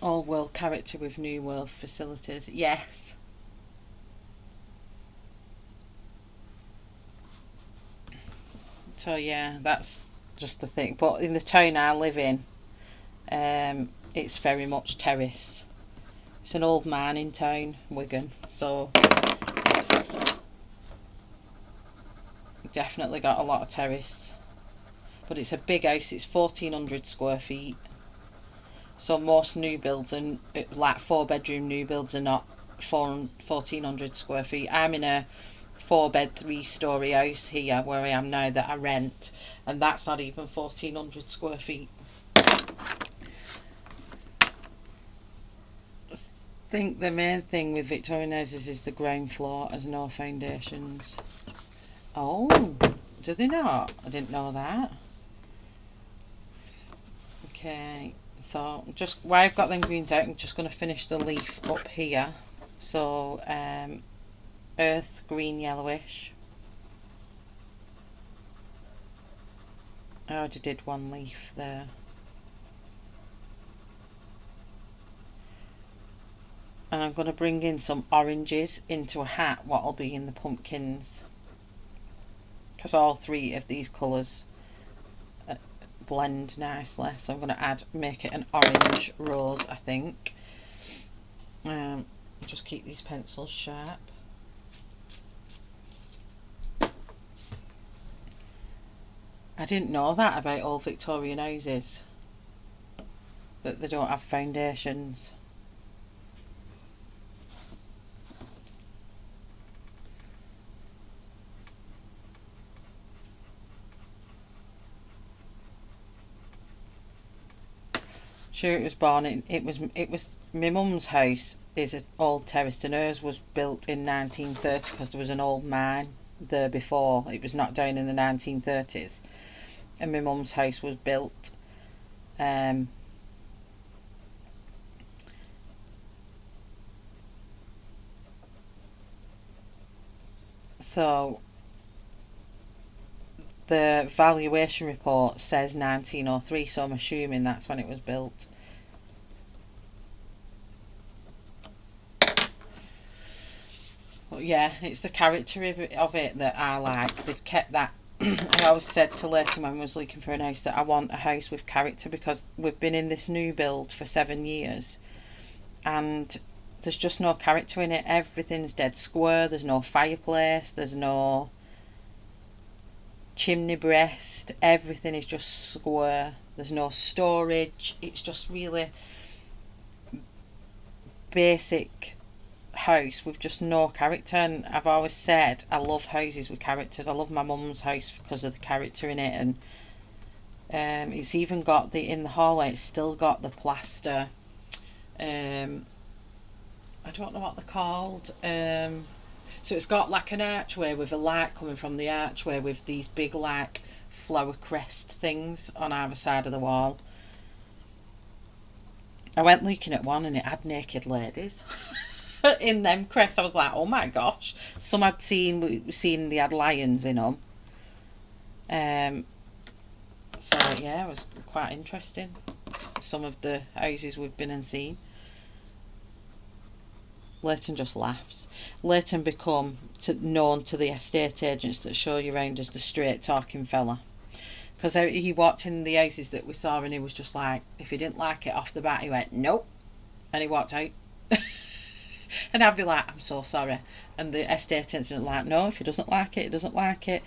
Old world character with new world facilities. Yes. So yeah, that's just the thing. But in the town I live in, it's very much terrace. It's an old mining town, Wigan. So it's definitely got a lot of terrace. But it's a big house. It's 1,400 square feet. So most new builds, and like 4-bedroom new builds, are not 1,400 square feet. I'm in a 4-bed 3-story house here where I am now that I rent, and that's not even 1,400 square feet. I think the main thing with Victorian houses is the ground floor has no foundations. Oh, do they not? I didn't know that. Okay. So just where I've got them greens out, I'm just going to finish the leaf up here. So earth green yellowish. I already did one leaf there. And I'm going to bring in some oranges into a hat, what'll be in the pumpkins, because all 3 of these colours blend nicely. So I'm going to make it an orange rose, I think. Just keep these pencils sharp. I didn't know that about old Victorian houses, that they don't have foundations. Sure, it was born in, it was my mum's house is an old terraced, and hers was built in 1930 because there was an old mine there before. It was knocked down in the 1930s, and my mum's house was built so the valuation report says 1903, so I'm assuming that's when it was built. But yeah, it's the character of it that I like. They've kept that. I always said to Leighton when I was looking for a house that I want a house with character, because we've been in this new build for 7 years and there's just no character in it. Everything's dead square. There's no fireplace, there's no chimney breast, everything is just square. There's no storage. It's just really basic house with just no character. And I've always said I love houses with characters. I love my mum's house because of the character in it, and it's even got in the hallway, it's still got the plaster. I don't know what they're called. So it's got like an archway with a light coming from the archway with these big like flower crest things on either side of the wall. I went looking at one and it had naked ladies in them crests. I was like, oh my gosh. Some I'd seen they had lions in them. So yeah, it was quite interesting. Some of the houses we've been and seen. Leighton just laughs. Leighton become known to the estate agents that show you around as the straight talking fella. Because he walked in the houses that we saw and he was just like, if he didn't like it off the bat, he went, nope. And he walked out. And I'd be like, I'm so sorry. And the estate agent like, no, if he doesn't like it, he doesn't like it.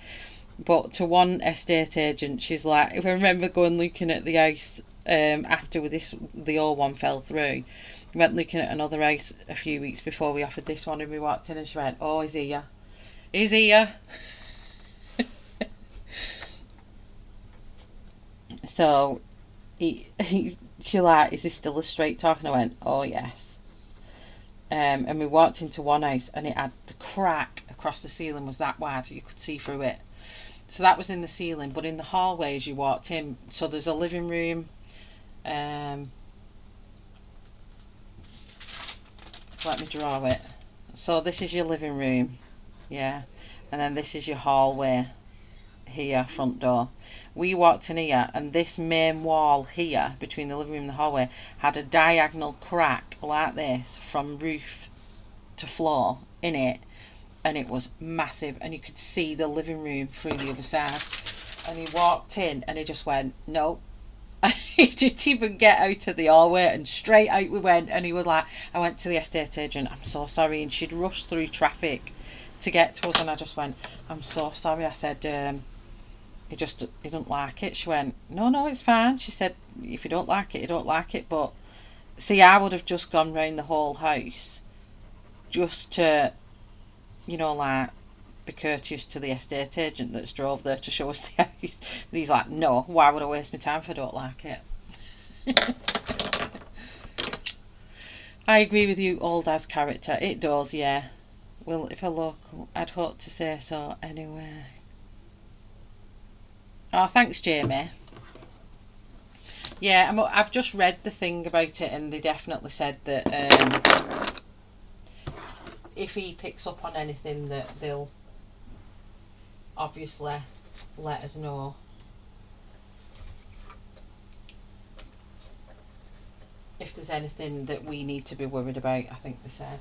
But to one estate agent, she's like, if I remember going looking at the house after the old one fell through, we went looking at another house a few weeks before we offered this one, and we walked in and she went, oh, he's here. He's here. So she like, is this still a straight talk? And I went, oh yes. And we walked into one house and it had the crack across the ceiling was that wide you could see through it. So that was in the ceiling, but in the hallway as you walked in, so there's a living room. Let me draw it. So this is your living room, yeah, and then this is your hallway here, front door. We walked in here and this main wall here between the living room and the hallway had a diagonal crack like this from roof to floor in it, and it was massive and you could see the living room through the other side. And he walked in and he just went, no. He didn't even get out of the hallway and straight out we went. And he was like, I went to the estate agent, I'm so sorry, and she'd rushed through traffic to get to us, and I just went, I'm so sorry. I said, he didn't like it. She went, no, it's fine. She said, if you don't like it, you don't like it. But see, I would have just gone round the whole house just to, you know, like, be courteous to the estate agent that's drove there to show us the house. But he's like, no, why would I waste my time if I don't like it? I agree with you, old as character. It does, yeah. Well, if I look, I'd hope to say so anyway. Oh, thanks, Jamie. Yeah, I've just read the thing about it, and they definitely said that if he picks up on anything, that they'll obviously let us know. If there's anything that we need to be worried about, I think they said.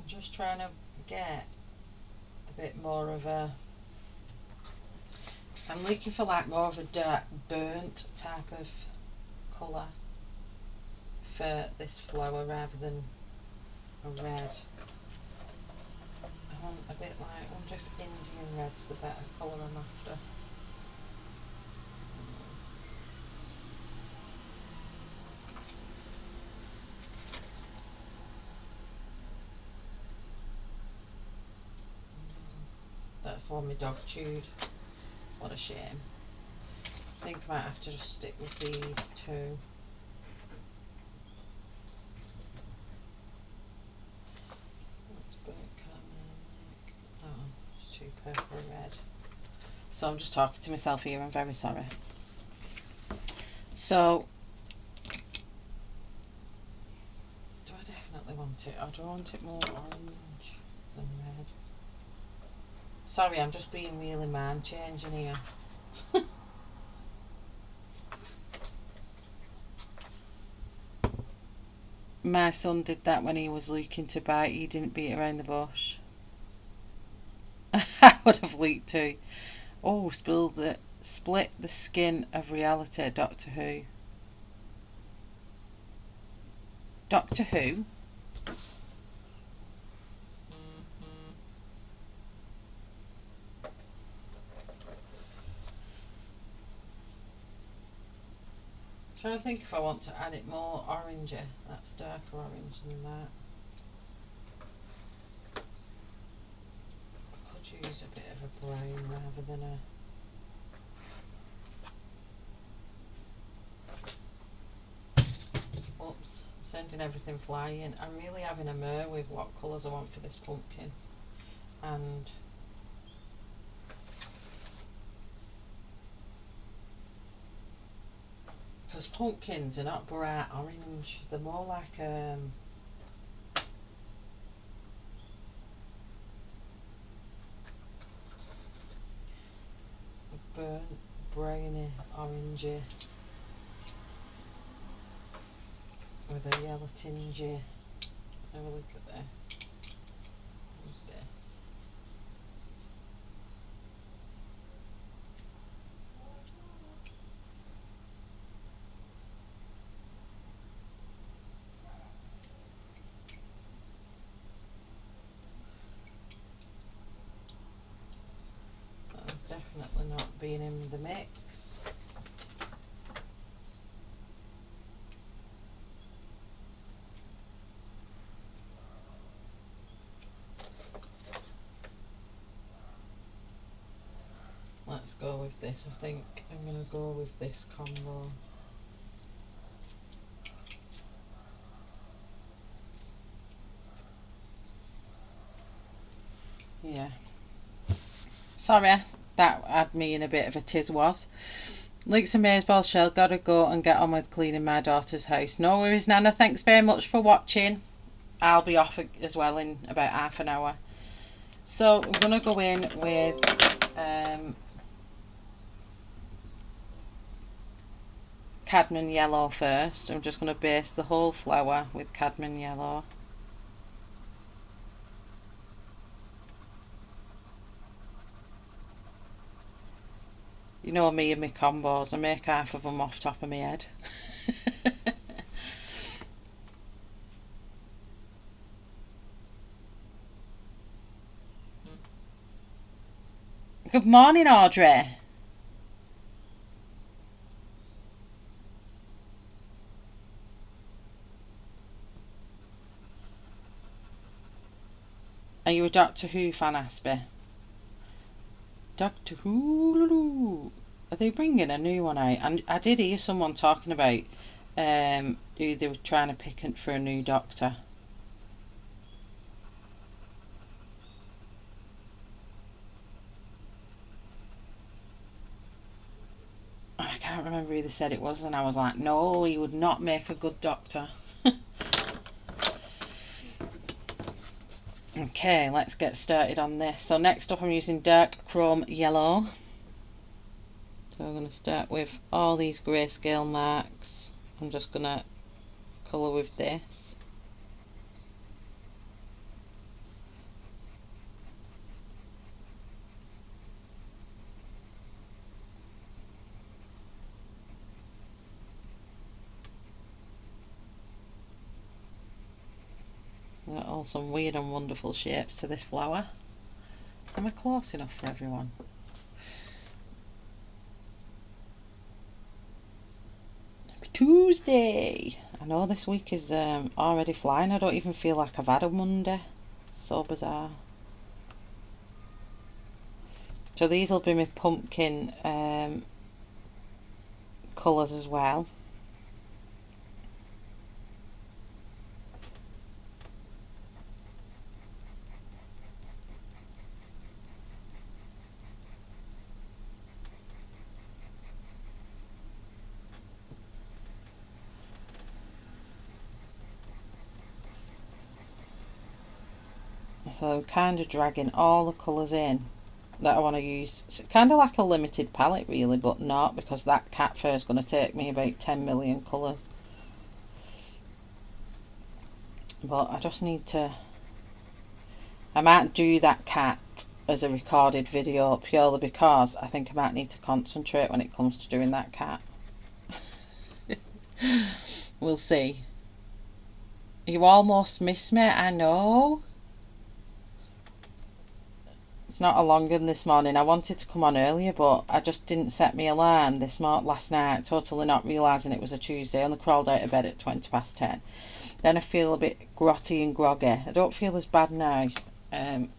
Just trying to get a bit more of a, I'm looking for like more of a dark burnt type of colour for this flower rather than a red. I want a bit like, I wonder if Indian red's the better colour I'm after. That's the one my dog chewed. What a shame. I think I might have to just stick with these two. Oh, it's too purple red. So I'm just talking to myself here, I'm very sorry. So, do I definitely want it, or do I want it more orange than red? Sorry, I'm just being really mind changing here. My son did that when he was looking to bite. He didn't beat around the bush. I would have leaked too. Oh, split the skin of reality. Doctor Who. Doctor Who? Trying to think if I want to add it more orangey. That's darker orange than that. I could use a bit of a brown rather than a... Oops, I'm sending everything flying. I'm really having a mare with what colours I want for this pumpkin. And because pumpkins are not bright orange, they're more like burnt, browny, orangey with a yellow tingy. Have a look at this. That's definitely not been in the mix. Let's go with this. I think I'm going to go with this combo. Yeah. Sorry, that had me in a bit of a tiz was. Luke's a Maysball Shell, gotta go and get on with cleaning my daughter's house. No worries, Nana. Thanks very much for watching. I'll be off as well in about half an hour. So we're going to go in with cadmium yellow first. I'm just going to base the whole flower with cadmium yellow. You know me and my combos, I make half of them off top of my head. Good morning, Audrey. Are you a Doctor Who fan, Aspie? Doctor Who. Are they bringing a new one out? And I did hear someone talking about who they were trying to pick for a new Doctor. I can't remember who they said it was, and I was like, no, he would not make a good Doctor. Okay, let's get started on this. So next up I'm using dark chrome yellow. So I'm going to start with all these grayscale marks. I'm just going to colour with this. Got all some weird and wonderful shapes to this flower. Am I close enough for everyone? Happy Tuesday! I know this week is already flying. I don't even feel like I've had a Monday. So bizarre. So these will be my pumpkin colours as well. So I'm kind of dragging all the colours in that I want to use. It's kind of like a limited palette really, but not, because that cat fur is going to take me about 10 million colours. But I just need to... I might do that cat as a recorded video purely because I think I might need to concentrate when it comes to doing that cat. We'll see. You almost missed me, I know. It's not a long one this morning. I wanted to come on earlier, but I just didn't set my alarm last night, totally not realising it was a Tuesday. I only crawled out of bed at 10:20. Then I feel a bit grotty and groggy. I don't feel as bad now than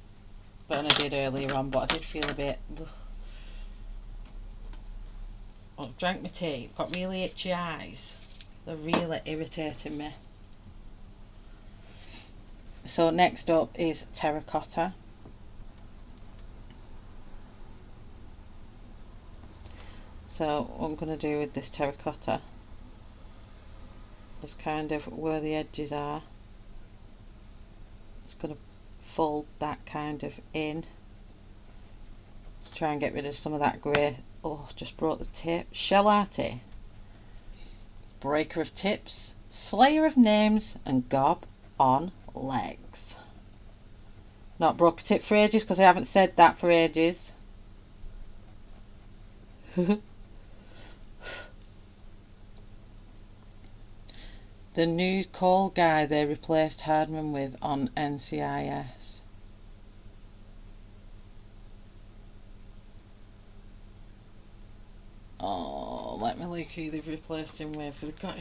I did earlier on, but I did feel a bit... I've drank my tea, got really itchy eyes. They're really irritating me. So next up is terracotta. So what I'm going to do with this terracotta is kind of where the edges are, it's going to fold that kind of in to try and get rid of some of that grey Oh, just broke the tip. Shellati, Breaker of Tips, Slayer of Names, and Gob on Legs. Not broke a tip for ages because I haven't said that for ages. The new Cole guy they replaced Hardman with on NCIS. Oh, let me look who they've replaced him with. They've got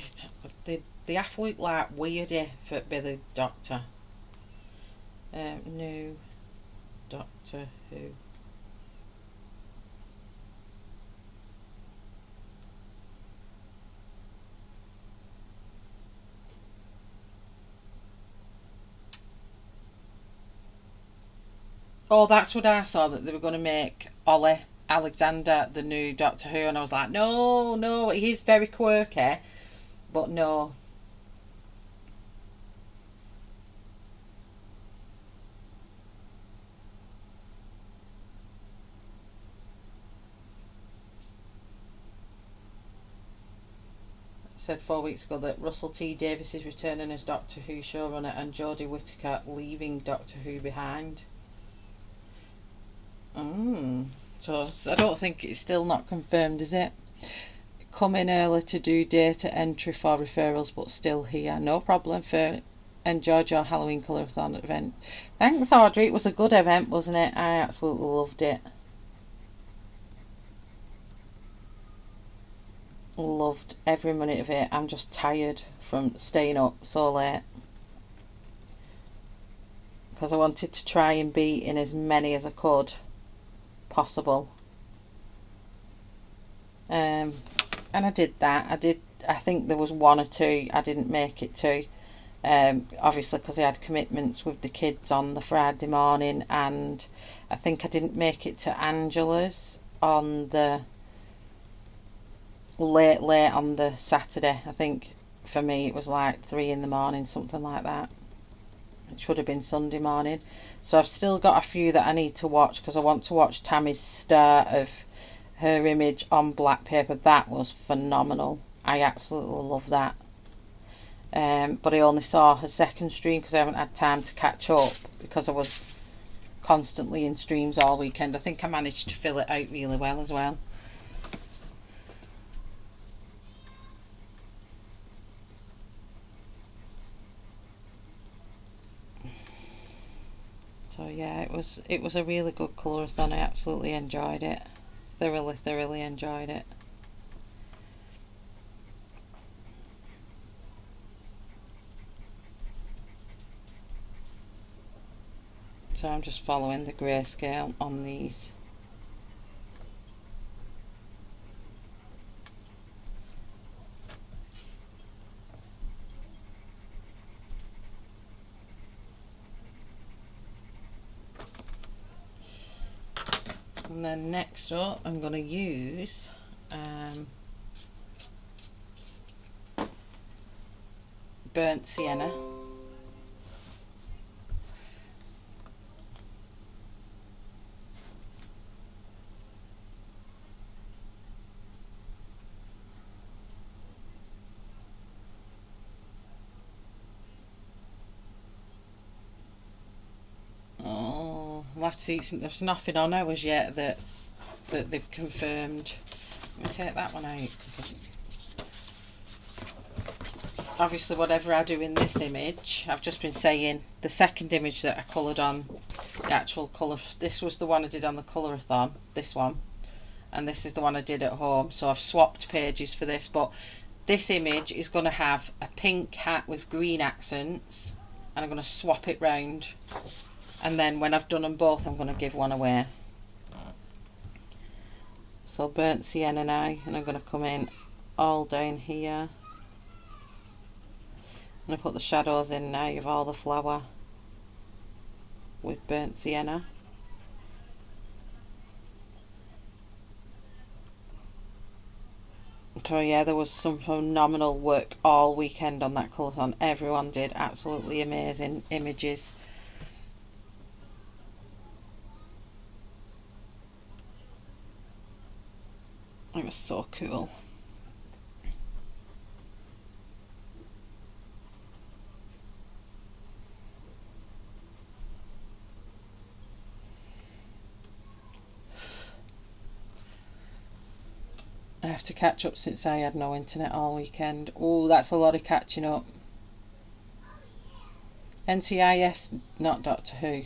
it. The athlete like weirdy for be the Doctor. New Doctor Who. Oh, that's what I saw, that they were going to make Ollie Alexander the new Doctor Who, and I was like, no, no, he's very quirky, but no. Said 4 weeks ago that Russell T Davies is returning as Doctor Who showrunner and Jodie Whittaker leaving Doctor Who behind. So I don't think it's still not confirmed, is it? Come in early to do data entry for referrals, but still here. No problem. For enjoyed your Halloween Colourathon event. Thanks, Audrey. It was a good event, wasn't it? I absolutely loved it. Loved every minute of it. I'm just tired from staying up so late because I wanted to try and be in as many as I could possible, and I did that. I think there was one or two I didn't make it to, obviously because I had commitments with the kids on the Friday morning, and I think I didn't make it to Angela's on the late on the Saturday. I think for me it was like 3 in the morning, something like that. It should have been Sunday morning. So I've still got a few that I need to watch because I want to watch Tammy's start of her image on black paper. That was phenomenal. I absolutely love that. But I only saw her second stream because I haven't had time to catch up because I was constantly in streams all weekend. I think I managed to fill it out really well as well. So yeah, it was a really good colourathon. I absolutely enjoyed it. Thoroughly enjoyed it. So I'm just following the grayscale on these. And then next up I'm going to use burnt sienna. We'll have to see. There's nothing on ours yet that they've confirmed. Let me take that one out. Obviously whatever I do in this image, I've just been saying the second image that I coloured on the actual colour, this was the one I did on the colourathon, this one, and this is the one I did at home. So I've swapped pages for this, but this image is going to have a pink hat with green accents, and I'm going to swap it round. And then when I've done them both, I'm going to give one away. So burnt sienna now, and I'm going to come in all down here. I'm going to put the shadows in now of all the flower with burnt sienna. So yeah, there was some phenomenal work all weekend on that colourathon. Everyone did absolutely amazing images. was so cool. I have to catch up since I had no internet all weekend. Oh, that's a lot of catching up. NCIS, not Doctor Who.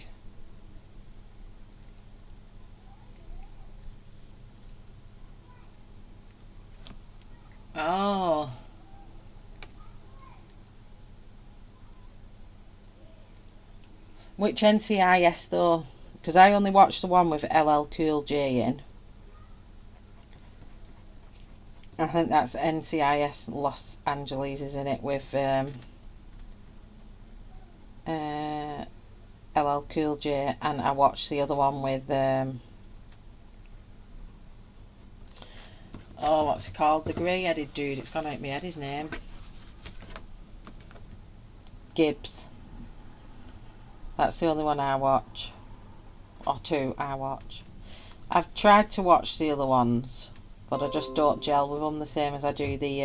Oh. Which NCIS though? Because I only watched the one with LL Cool J in. I think that's NCIS Los Angeles, isn't it? With LL Cool J, and I watched the other one with oh, what's it called? The grey-headed dude. It's gone out of my head, his name. Gibbs. That's the only one I watch. Or two I watch. I've tried to watch the other ones, but I just don't gel with them the same as I do the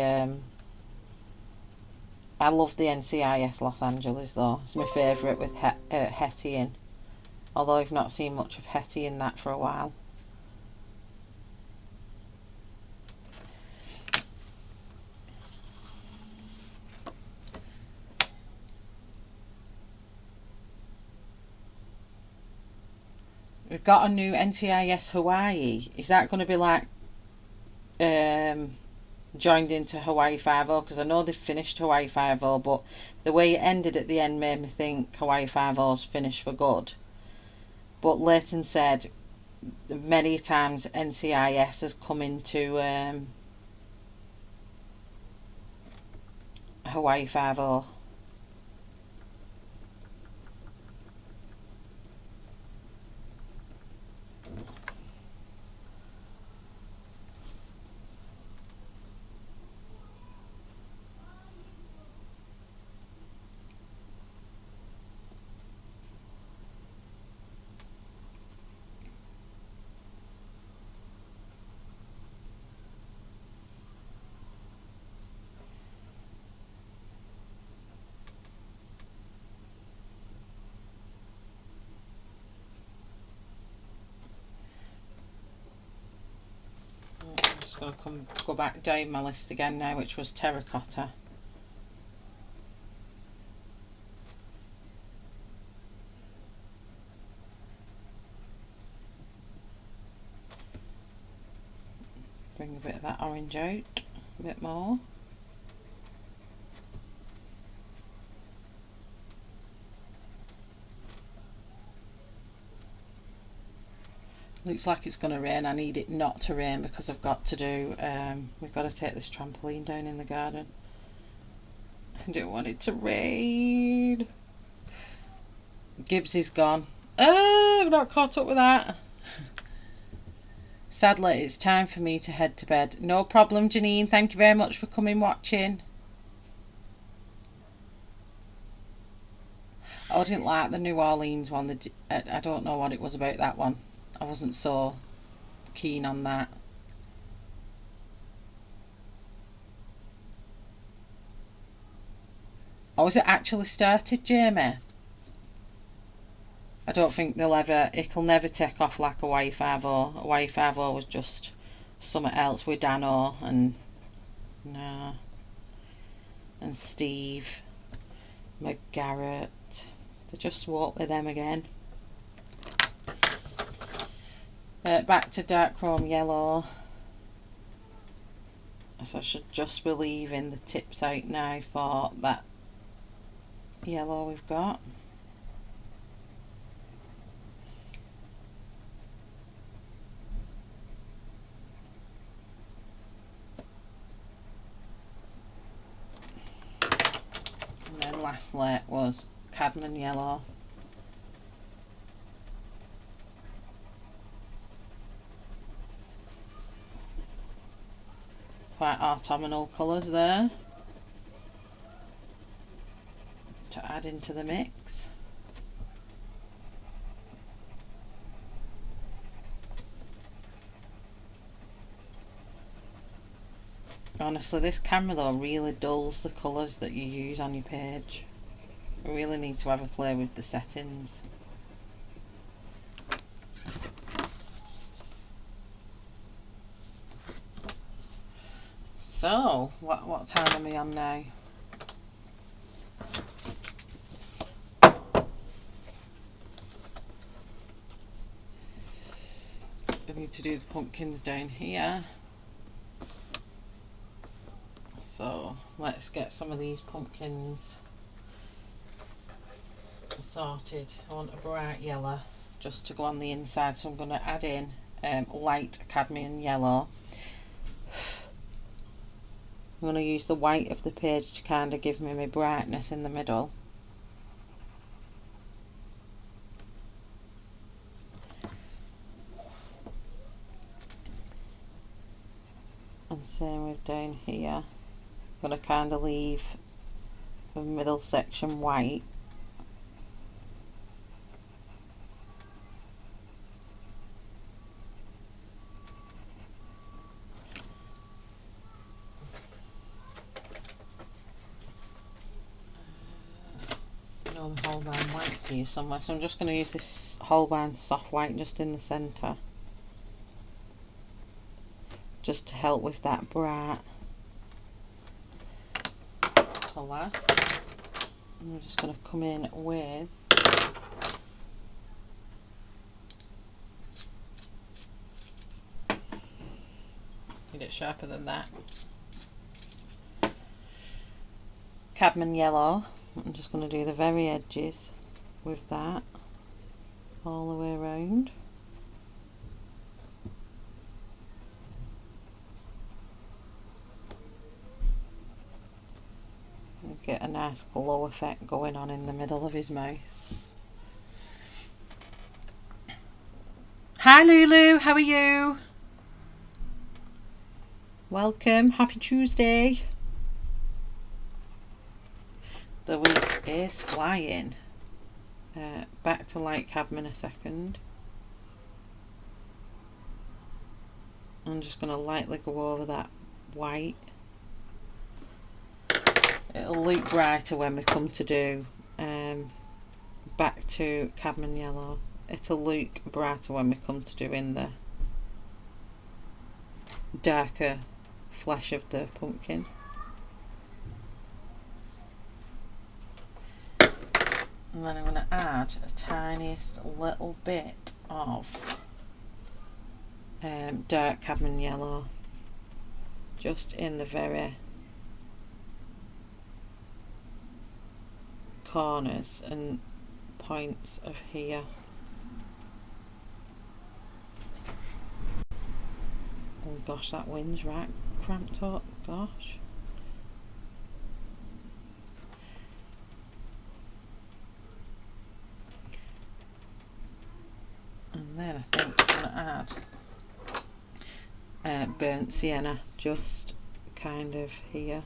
I love the NCIS Los Angeles though. It's my favourite with Hetty in. Although I've not seen much of Hetty in that for a while. We've got a new NCIS Hawaii. Is that going to be like joined into Hawaii 5.0? Because I know they've finished Hawaii 5.0, but the way it ended at the end made me think Hawaii 5.0's finished for good. But Leighton said many times NCIS has come into Hawaii 5.0. I'm going to go back down my list again now, which was terracotta. Bring a bit of that orange out, a bit more. Looks like it's going to rain. I need it not to rain because I've got to do, we've got to take this trampoline down in the garden. I don't want it to rain. Gibbs is gone. Oh, I've not caught up with that. Sadly, it's time for me to head to bed. No problem, Janine. Thank you very much for coming watching. Oh, I didn't like the New Orleans one. I don't know what it was about that one. I wasn't so keen on that. Oh, is it actually started, Jamie? I don't think it'll never take off like Hawaii 5.0. Hawaii 5.0 was just something else with Dano and and Steve McGarrett. They just walk with them again. Back to dark chrome yellow. So I should just be leaving the tips out now for that yellow we've got. And then lastly was cadmium yellow. Quite autumnal colours there to add into the mix. Honestly, this camera though really dulls the colours that you use on your page. You really need to have a play with the settings. So, what time am I on now? I need to do the pumpkins down here. So let's get some of these pumpkins sorted. I want a bright yellow just to go on the inside, so I'm going to add in light cadmium yellow. I'm going to use the white of the page to kind of give me my brightness in the middle. And same with down here. I'm going to kind of leave the middle section white. The Holbein white's here somewhere, so I'm just going to use this Holbein soft white just in the centre, just to help with that bright colour. And we're just going to come in with need it sharper than that cadmium yellow. I'm just going to do the very edges with that all the way around. And get a nice glow effect going on in the middle of his mouth. Hi Lulu, how are you? Welcome, happy Tuesday. The week is flying. Back to light cadmium in a second. I'm just going to lightly go over that white. It'll look brighter when we come to do back to cadmium yellow. It'll look brighter when we come to doing the darker flesh of the pumpkin. And then I'm going to add a tiniest little bit of dark cadmium yellow just in the very corners and points of here. Oh gosh, that wind's right cramped up, gosh. And then I think I'm going to add burnt sienna just kind of here.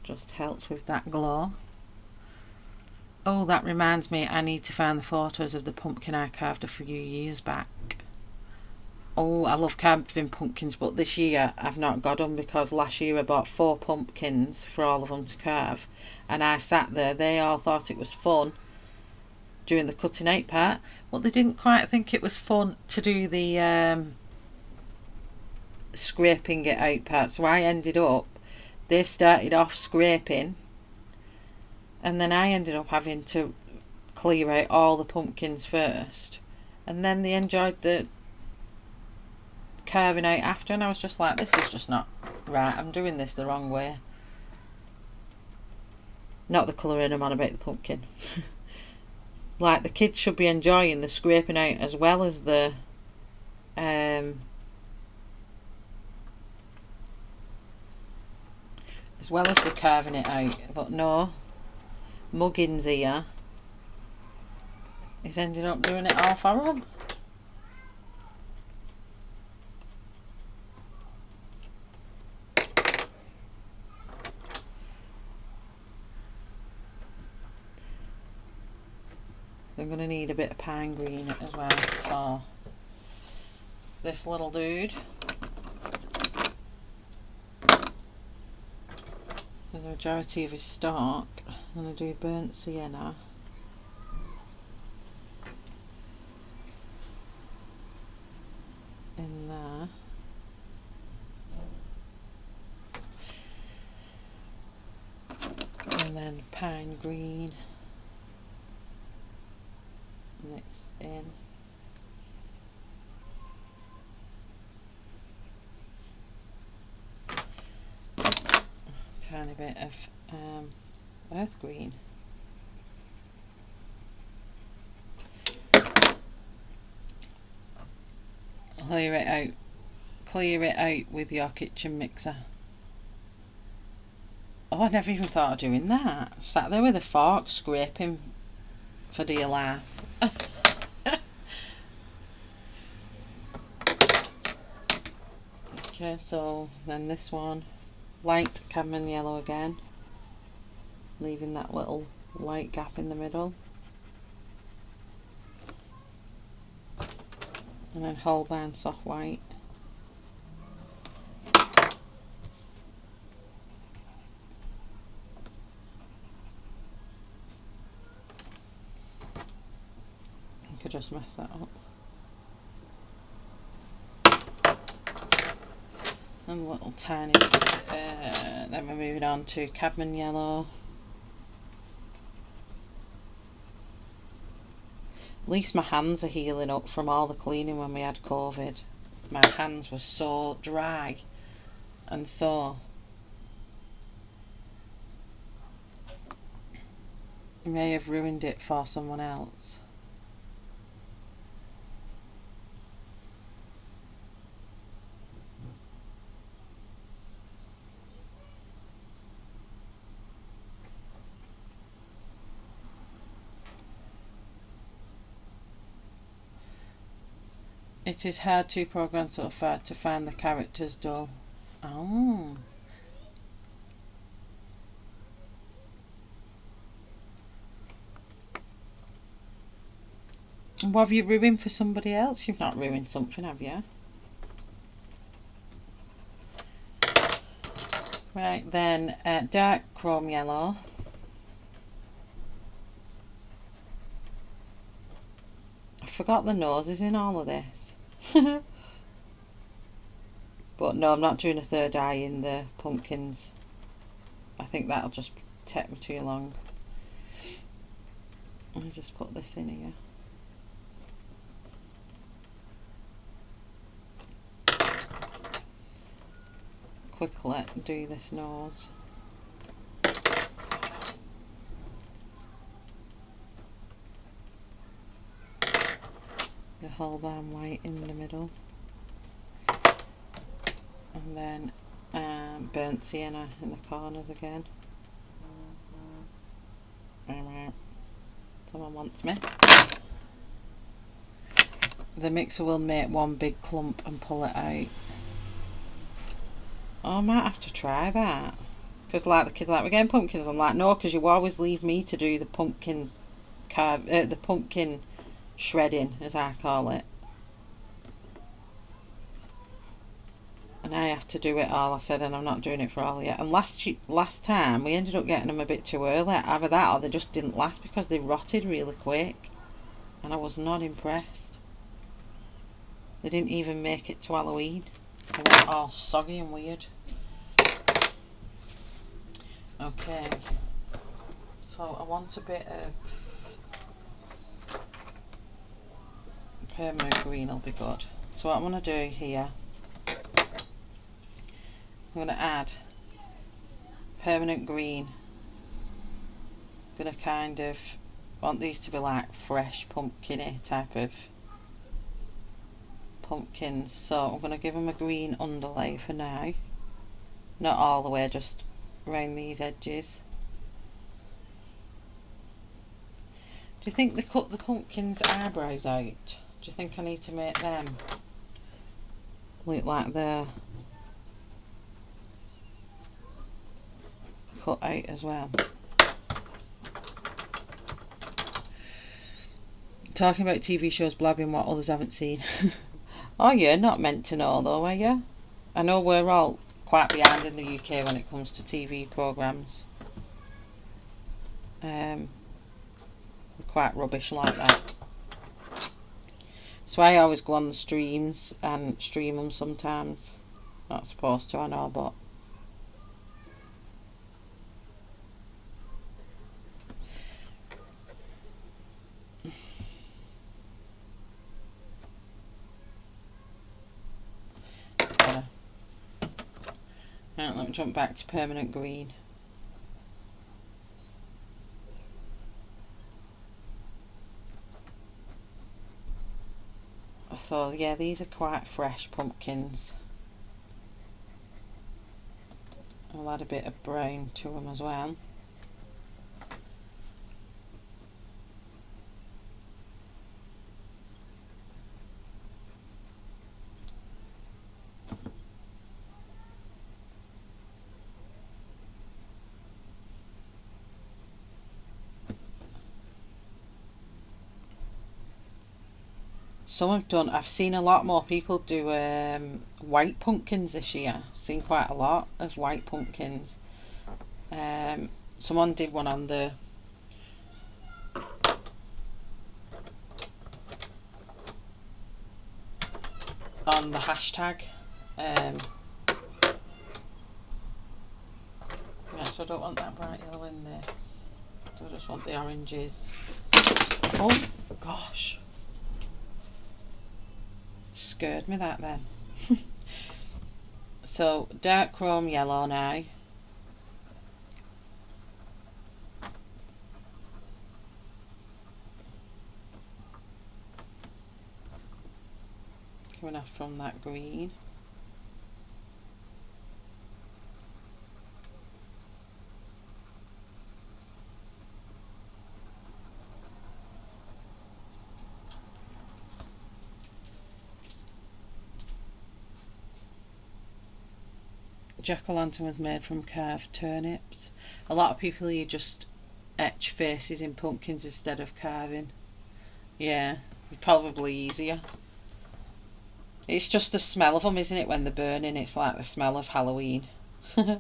Just helps with that glow. Oh, that reminds me, I need to find the photos of the pumpkin I carved a few years back. Oh, I love carving pumpkins, but this year I've not got them because last year I bought 4 pumpkins for all of them to carve, and I sat there. They all thought it was fun doing the cutting out part, but they didn't quite think it was fun to do the scraping it out part. So I ended up, they started off scraping, and then I ended up having to clear out all the pumpkins first, and then they enjoyed the carving out after, and I was just like, this is just not right, I'm doing this the wrong way. Not the colouring, I'm on about the pumpkin. Like, the kids should be enjoying the scraping out as well as the carving it out, but no, Muggins here, he's ended up doing it all for them. I'm going to need a bit of pine green as well for this little dude. For the majority of his stalk, I'm going to do burnt sienna. In there. And then pine green mixed in. Tiny bit of earth green. Clear it out with your kitchen mixer. Oh, I never even thought of doing that. Sat there with a fork scraping for dear life. Okay, so then this one, light cadmium yellow again, leaving that little white gap in the middle. And then Holbein soft white. I could just mess that up. And a little tiny then we're moving on to cadmium yellow. At least my hands are healing up from all the cleaning when we had COVID. My hands were so dry and sore. I may have ruined it for someone else. It is hard to program so far to find the characters dull. Oh. What have you ruined for somebody else? You've not ruined something, have you? Right, then dark chrome yellow. I forgot the noses in all of this. But no, I'm not doing a third eye in the pumpkins. I think that'll just take me too long. I'll just put this in here. Quickly do this nose. The Holbein white in the middle, and then burnt sienna in the corners again. Someone wants me. The mixer will make one big clump and pull it out. Oh, I might have to try that, because like the kids like, we're getting pumpkins. I'm like, no, because you always leave me to do the pumpkin the pumpkin shredding, as I call it, and I have to do it all. I said, and I'm not doing it for all yet. And last time we ended up getting them a bit too early. Either that or they just didn't last because they rotted really quick, and I was not impressed. They didn't even make it to Halloween. They went all soggy and weird. Okay, so I want a bit of permanent green, will be good. So what I'm going to do here, I'm going to add permanent green. I'm going to kind of want these to be like fresh pumpkin-y type of pumpkins, so I'm going to give them a green underlay for now. Not all the way, just around these edges. Do you think they cut the pumpkin's eyebrows out? Do you think I need to make them look like they're cut out as well? talking about TV shows, blabbing what others haven't seen. Oh, you're not meant to know though, are you? I know we're all quite behind in the UK when it comes to TV programmes. We're quite rubbish like that. So I always go on the streams and stream them sometimes. Not supposed to, I know, but yeah. Right, let me jump back to permanent green. So yeah, these are quite fresh pumpkins. I'll add a bit of brown to them as well. I've seen a lot more people do white pumpkins this year. I've seen quite a lot of white pumpkins. Someone did one on the hashtag. Yeah, so I don't want that bright yellow in this. I just want the oranges. Oh gosh. Scared me that then. So dark chrome yellow now. Coming off from that green. Jack-o'-lantern was made from carved turnips. A lot of people here just etch faces in pumpkins instead of carving. Yeah, probably easier. It's just the smell of them, isn't it, when they're burning? It's like the smell of Halloween. The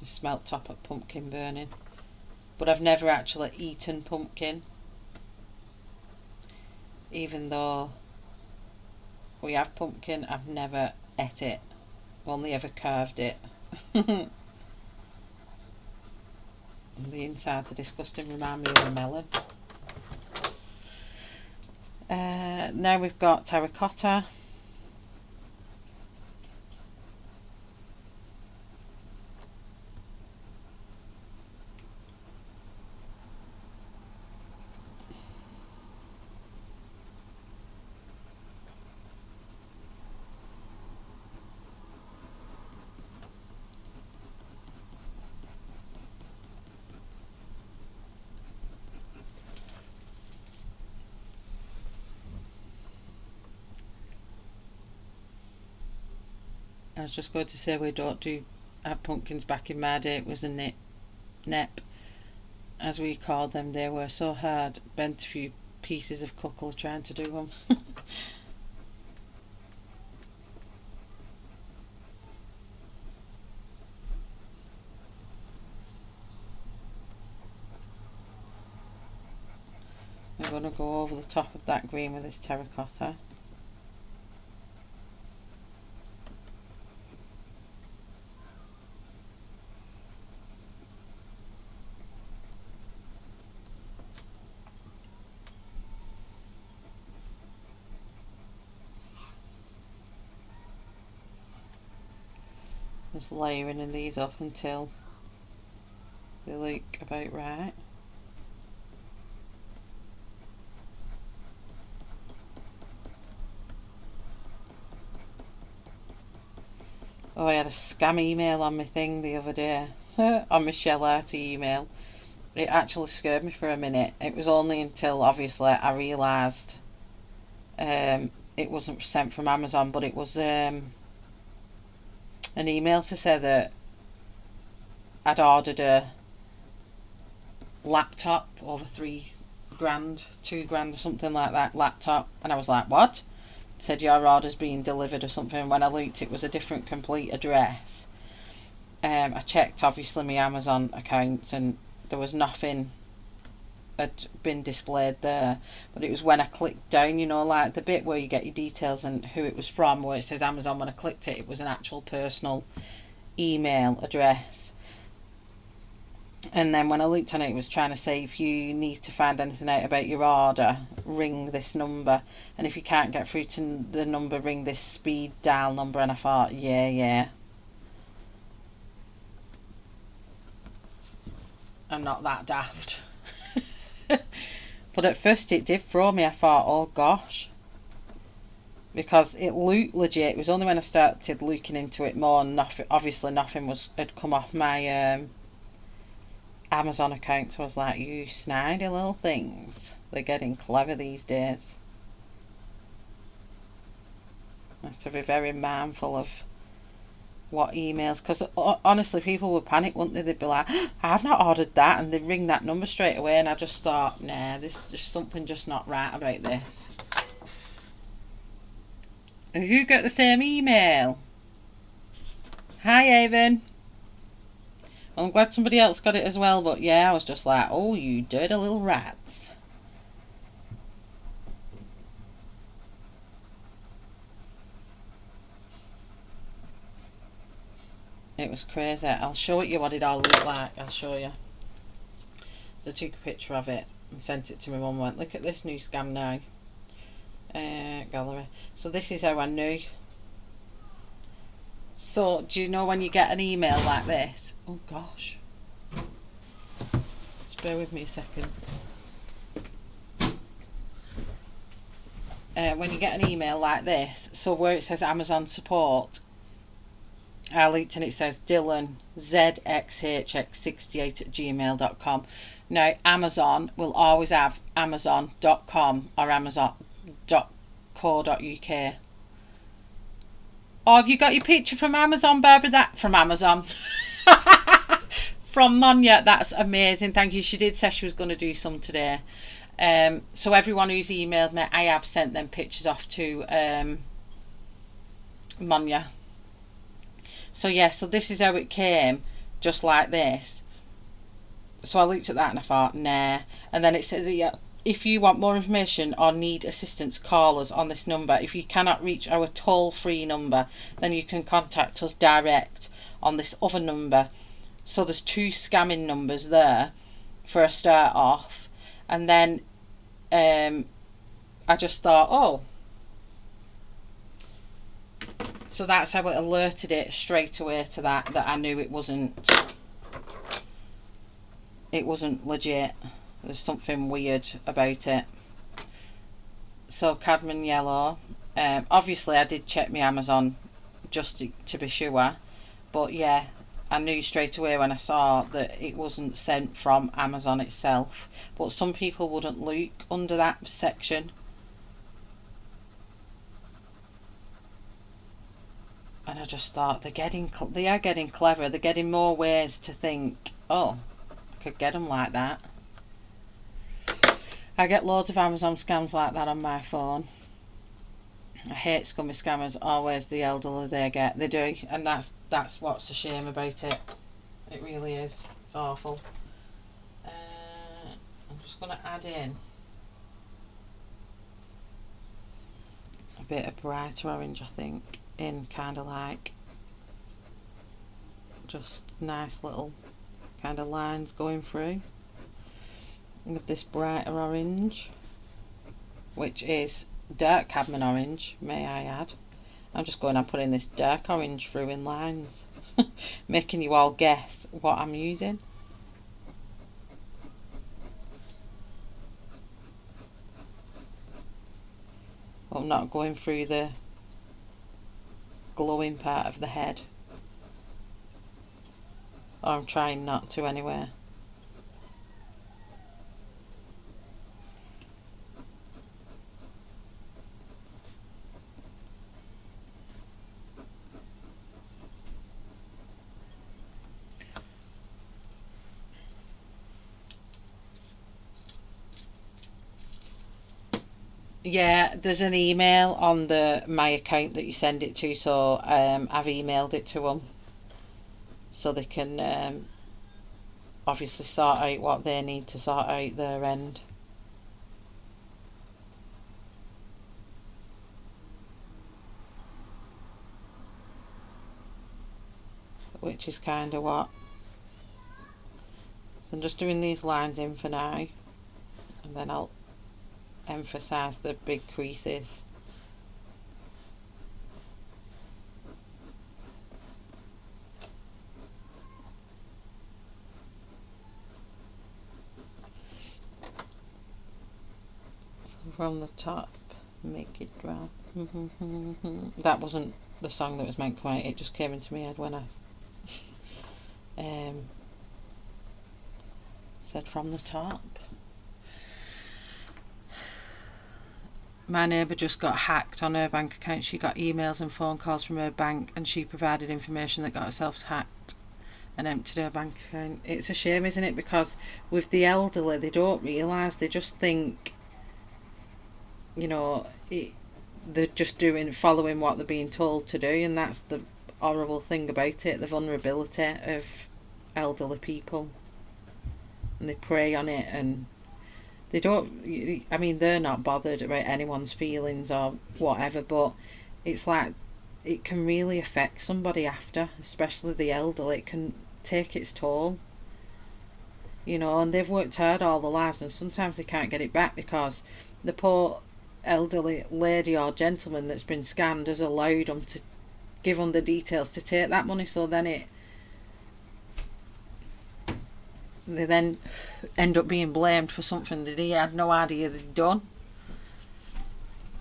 smelt top of pumpkin burning. But I've never actually eaten pumpkin, even though we have pumpkin. I've never ate it, only ever carved it. And the insides are disgusting, remind me of a melon. Now we've got terracotta. I was just going to say we don't have pumpkins back in my day. It was a nep, as we called them. They were so hard, bent a few pieces of cockle trying to do them. We're going to go over the top of that green with this terracotta. Just layering these up until they look about right. Oh, I had a scam email on my thing the other day, on my Shell Arty email. It actually scared me for a minute. It was only until obviously I realised it wasn't sent from Amazon, but it was an email to say that I'd ordered a laptop over £3,000, £2,000 or something like that, laptop, and I was like, what? Said your order's being delivered or something. When I looked, it was a different complete address. I checked obviously my Amazon account and there was nothing had been displayed there, but it was when I clicked down, you know, like the bit where you get your details and who it was from, where it says Amazon. When I clicked it, it was an actual personal email address. And then when I looked on it, it was trying to say, if you need to find anything out about your order, ring this number, and if you can't get through to the number, ring this speed dial number. And I thought, yeah, I'm not that daft. But at first it did throw me. I thought, oh gosh, because it looked legit. It was only when I started looking into it more, and obviously nothing had come off my Amazon account. So I was like, you snidey little things, they're getting clever these days. I have to be very mindful of what emails, because honestly people would panic, wouldn't they? They'd be like, I've not ordered that, and they'd ring that number straight away. And I just thought, nah, there's something just not right about this. Have you got the same email? Hi Avon. Well, I'm glad somebody else got it as well, but yeah, I was just like, oh, you dirty little rats. It was crazy. I'll show you what it all looked like. I'll show you. So I took a picture of it and sent it to my mum and went, look at this new scam now. Gallery. So this is how I knew. So do you know when you get an email like this? Oh gosh. Just bear with me a second. When you get an email like this, so where it says Amazon support, I looked and it says Dylan ZXHX68@gmail.com. Now Amazon will always have Amazon.com or Amazon.co.uk. Oh, have you got your picture from Amazon, Barbara? That from Amazon. From Monya. That's amazing. Thank you. She did say she was going to do some today. So everyone who's emailed me, I have sent them pictures off to Monya. So yeah, so this is how it came, just like this. So I looked at that and I thought, nah. And then it says here, if you want more information or need assistance, call us on this number. If you cannot reach our toll-free number, then you can contact us direct on this other number. So there's 2 scamming numbers there for a start off. And then I just thought, oh, so that's how it alerted it straight away to that I knew it wasn't legit. There's something weird about it. So cadmium yellow. Obviously I did check my Amazon just to be sure, but yeah, I knew straight away when I saw that it wasn't sent from Amazon itself. But some people wouldn't look under that section. And I just thought, they are getting clever. They're getting more ways to think, oh, I could get them like that. I get loads of Amazon scams like that on my phone. I hate scummy scammers. Always the elderly they get. They do, and that's what's a shame about it. It really is. It's awful. I'm just going to add in a bit of bright orange, I think, in kind of like just nice little kind of lines going through with this brighter orange, which is dark cadmium orange, may I add. I'm just going and putting this dark orange through in lines, making you all guess what I'm using. But I'm not going through the glowing part of the head, or I'm trying not to anyway. Yeah, there's an email on my account that you send it to, so I've emailed it to them so they can obviously sort out what they need to sort out their end. Which is kind of what. So I'm just doing these lines in for now, and then I'll emphasise the big creases. So from the top, make it round. That wasn't the song that was meant to come out, it just came into my head when I said from the top. My neighbour just got hacked on her bank account. She got emails and phone calls from her bank, and she provided information that got herself hacked and emptied her bank account. It's a shame, isn't it? Because with the elderly, they don't realise, they just think, you know, they're just following what they're being told to do, and that's the horrible thing about it, the vulnerability of elderly people. And they prey on it, and they don't, I mean, they're not bothered about anyone's feelings or whatever, but it's like, it can really affect somebody after, especially the elderly. It can take its toll, you know, and they've worked hard all their lives, and sometimes they can't get it back because the poor elderly lady or gentleman that's been scammed has allowed them to give them the details to take that money, so then they then end up being blamed for something that he had no idea they'd done.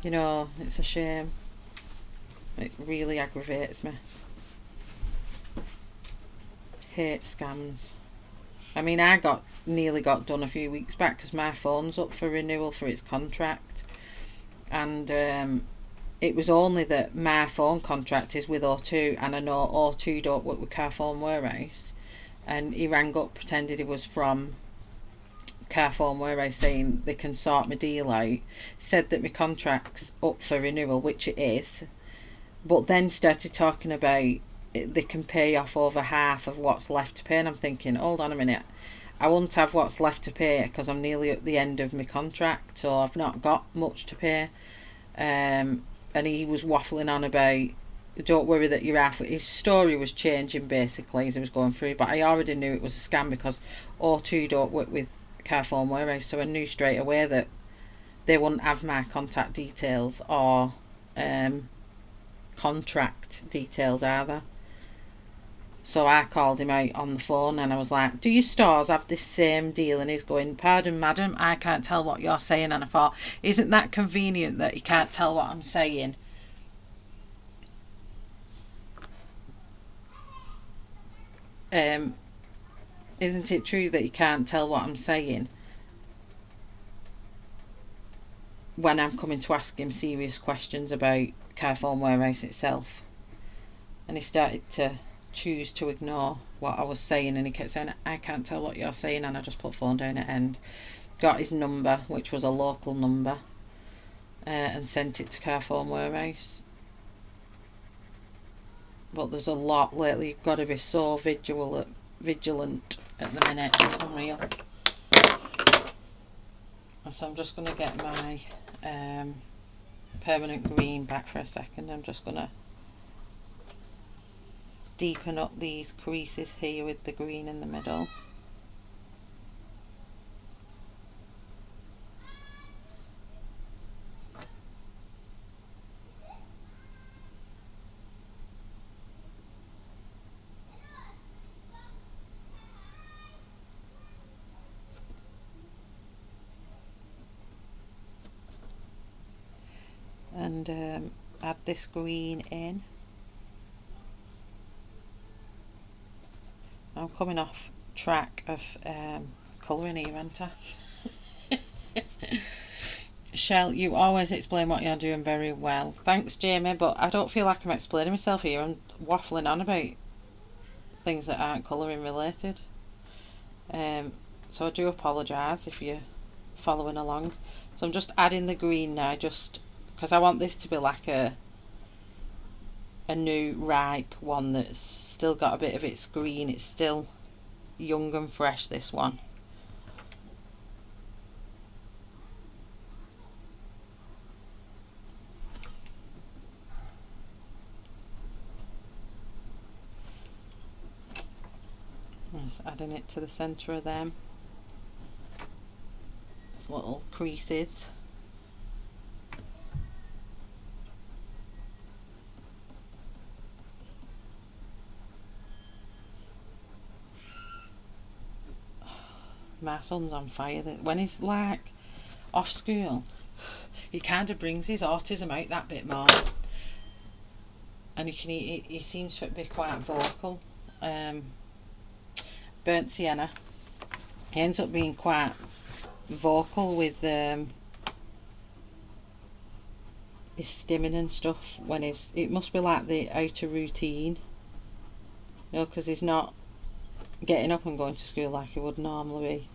You know, it's a shame. It really aggravates me. Hate scams. I mean, I nearly got done a few weeks back because my phone's up for renewal for its contract, and it was only that my phone contract is with O2, and I know O2 don't work with Carphone Warehouse. And he rang up, pretended he was from Carphone Warehouse, saying they can sort my deal out, said that my contract's up for renewal, which it is, but then started talking about they can pay off over half of what's left to pay, and I'm thinking, hold on a minute, I won't have what's left to pay because I'm nearly at the end of my contract, so I've not got much to pay. And he was waffling on about, don't worry that you're halfway. His story was changing basically as he was going through, but I already knew it was a scam because O2 don't work with Carphone Warehouse, so I knew straight away that they wouldn't have my contact details or contract details either. So I called him out on the phone and I was like, do your stores have this same deal? And he's going, pardon madam, I can't tell what you're saying. And I thought, isn't that convenient that he can't tell what I'm saying? Isn't it true that you can't tell what I'm saying when I'm coming to ask him serious questions about Carphone Warehouse itself? And he started to choose to ignore what I was saying, and he kept saying, I can't tell what you're saying, and I just put phone down at end, got his number, which was a local number, and sent it to Carphone Warehouse. But there's a lot lately. You've got to be so vigilant at the minute. It's unreal. So I'm just going to get my permanent green back for a second. I'm just going to deepen up these creases here with the green in the middle. And add this green in. I'm coming off track of colouring here, aren't I? Shell, you always explain what you're doing very well. Thanks, Jamie, but I don't feel like I'm explaining myself here. I'm waffling on about things that aren't colouring related. So I do apologise if you following along. So I'm just adding the green now, just because I want this to be like a new ripe one that's still got a bit of its green. It's still young and fresh, this one. Just adding it to the centre of them. These little creases. My son's on fire. When he's like off school, he kind of brings his autism out that bit more, and he seems to be quite vocal. Burnt sienna, he ends up being quite vocal with his stimming and stuff when it must be like the outer routine, you know, because he's not getting up and going to school like he would normally be.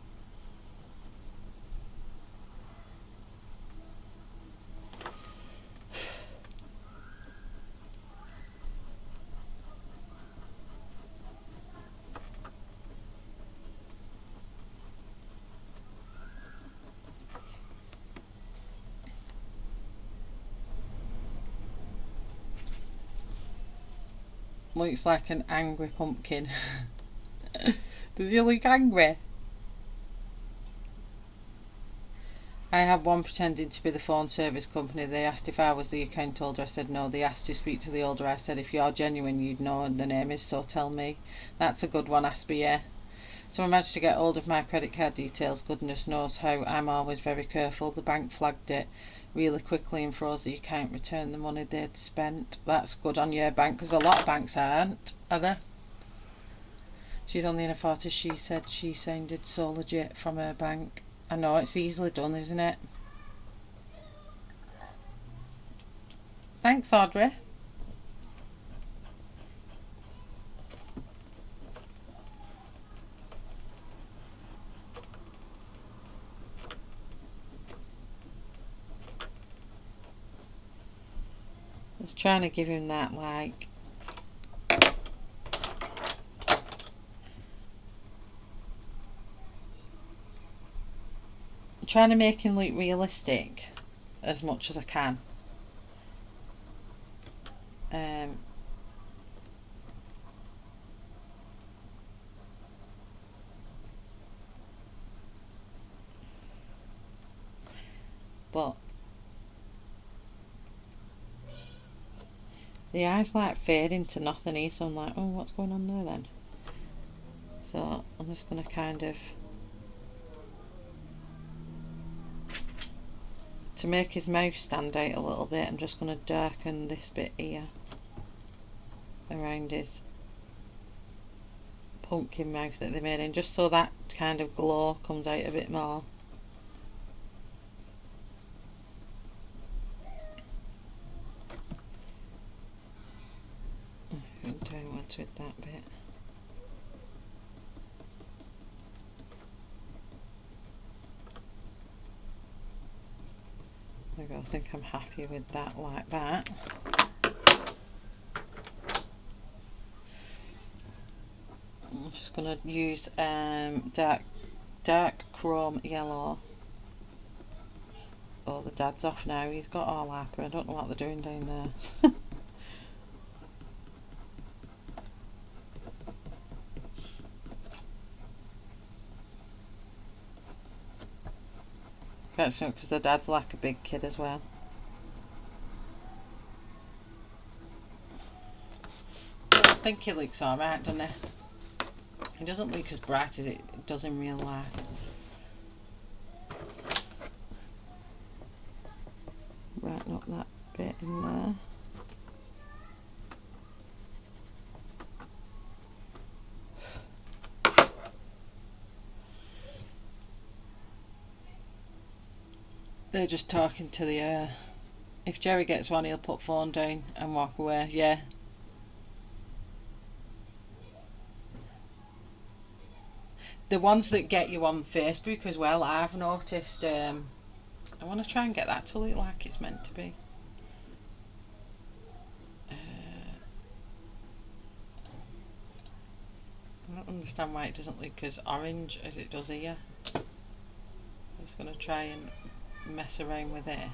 Looks like an angry pumpkin. Does he look angry? I had one pretending to be the phone service company. They asked if I was the account holder. I said no. They asked to speak to the holder. I said if you're genuine you'd know the name is, so tell me. That's a good one, Aspie, yeah. So I managed to get hold of my credit card details. Goodness knows how. I'm always very careful. The bank flagged it really quickly and froze the account, returned the money they'd spent. That's good on your bank, because a lot of banks aren't, are they? She's only in her 40s. She said she sounded so legit from her bank. I know, it's easily done, isn't it? Thanks, Audrey. I was trying to give him that, like, trying to make him look realistic as much as I can. But the eyes like fade into nothing here, so I'm like, oh, what's going on there then? So I'm just going to kind of, to make his mouth stand out a little bit, I'm just going to darken this bit here around his pumpkin mouth that they made in, just so that kind of glow comes out a bit more. Downwards with that bit. There we go. I think I'm happy with that, like that. I'm just going to use dark chrome yellow. Oh, the dad's off now. He's got all hyper. I don't know what they're doing down there. That's not because the dad's like a big kid as well. I think he looks alright, doesn't he? He doesn't look as bright as it does in real life. Brighten up that bit in there. They're just talking to the air. If Jerry gets one, he'll put phone down and walk away. Yeah. the ones that get you on Facebook as well, I've noticed. I want to try and get that to look like it's meant to be. I don't understand why it doesn't look as orange as it does here. I'm just going to try and mess around with this.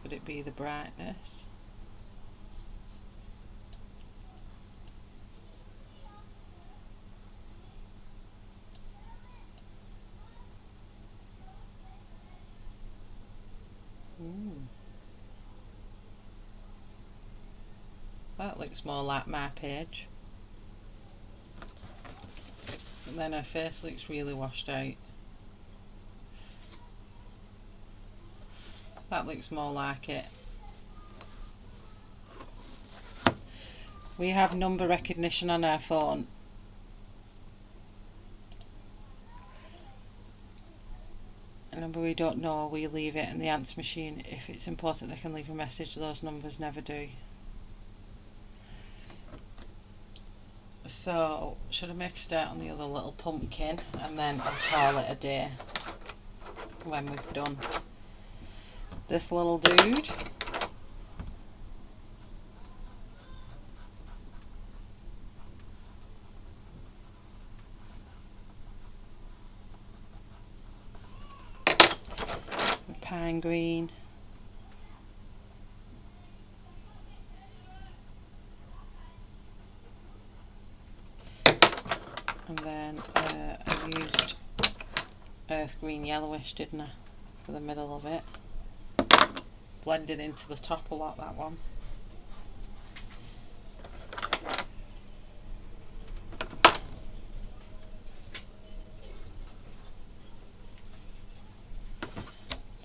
Could it be the brightness? That looks more like my page. And then her face looks really washed out. That looks more like it. We have number recognition on our phone. A number we don't know, we leave it in the answer machine. If it's important, they can leave a message. Those numbers never do. So, should I make a start on the other little pumpkin and then I'll call it a day when we've done this little dude. Pine green. And then I used earth green yellowish, didn't I, for the middle of it. Blended into the top a lot, that one.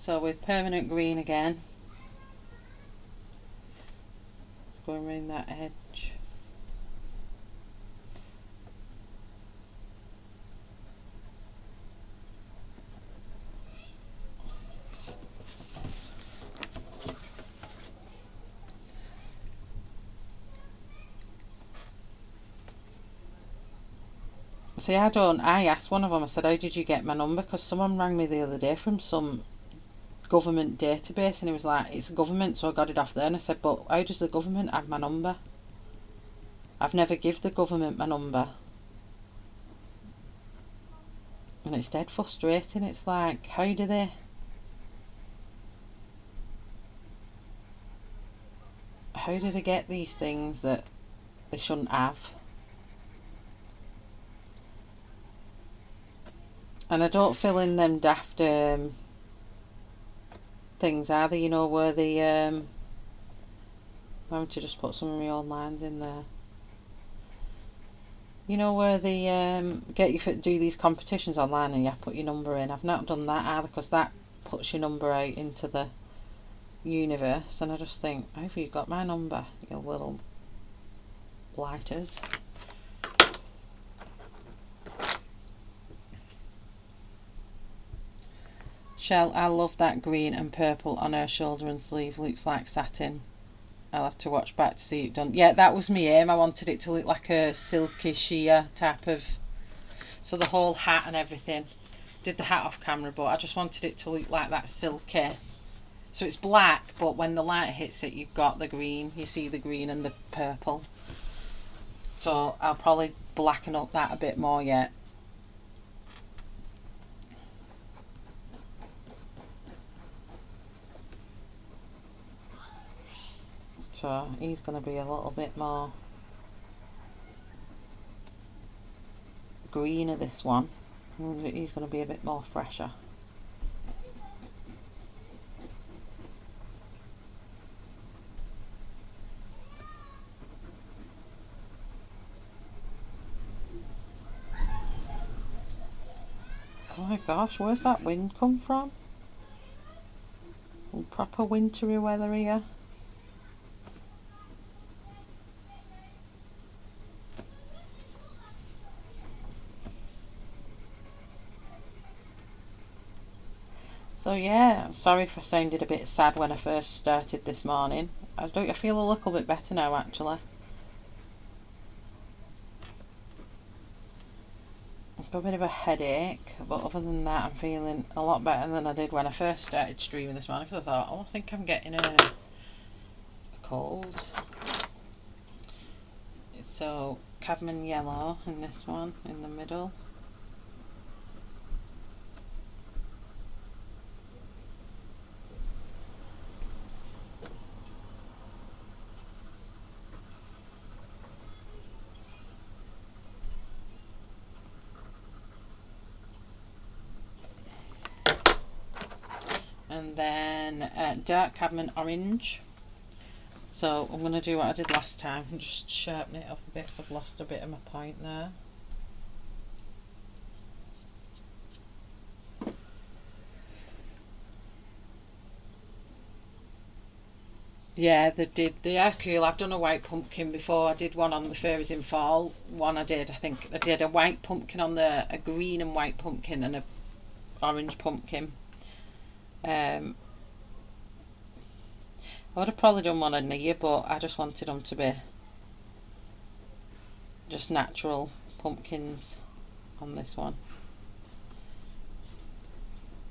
So with permanent green again, let's go around that edge. See, I asked one of them, I said, how did you get my number? Because someone rang me the other day from some government database and he was like, it's a government, so I got it off there. And I said, but how does the government have my number? I've never give the government my number. And it's dead frustrating. It's like, how do they get these things that they shouldn't have? And I don't fill in them daft things either, you know, where the I'm having to just put some of my own lines in there. You know where the get you to do these competitions online and you put your number in. I've not done that either because that puts your number out into the universe, and I just think, how have you got my number, you little blighters? Shell, I love that green and purple on her shoulder and sleeve, looks like satin. I'll have to watch back to see it done. Yeah, that was my aim. I wanted it to look like a silky sheer type of, so the whole hat and everything. Did the hat off camera, but I just wanted it to look like that silky. So it's black, but when the light hits it, you've got the green. You see the green and the purple. So I'll probably blacken up that a bit more yet. So he's going to be a little bit more greener, this one. He's going to be a bit more fresher. Oh my gosh, where's that wind come from? Proper wintry weather here. So yeah, I'm sorry if I sounded a bit sad when I first started this morning. I feel a little bit better now actually. got a bit of a headache, but other than that I'm feeling a lot better than I did when I first started streaming this morning, because I thought, oh, I think I'm getting a cold. So cadmium yellow in this one in the middle. And then dark cadmium orange. So I'm going to do what I did last time and just sharpen it up a bit, because I've lost a bit of my point there. Yeah, they are cool. I've done a white pumpkin before. I did one on the fairies in fall. One I think I did a white pumpkin on a green and white pumpkin and a orange pumpkin. I would have probably done one in a year, but I just wanted them to be just natural pumpkins on this one.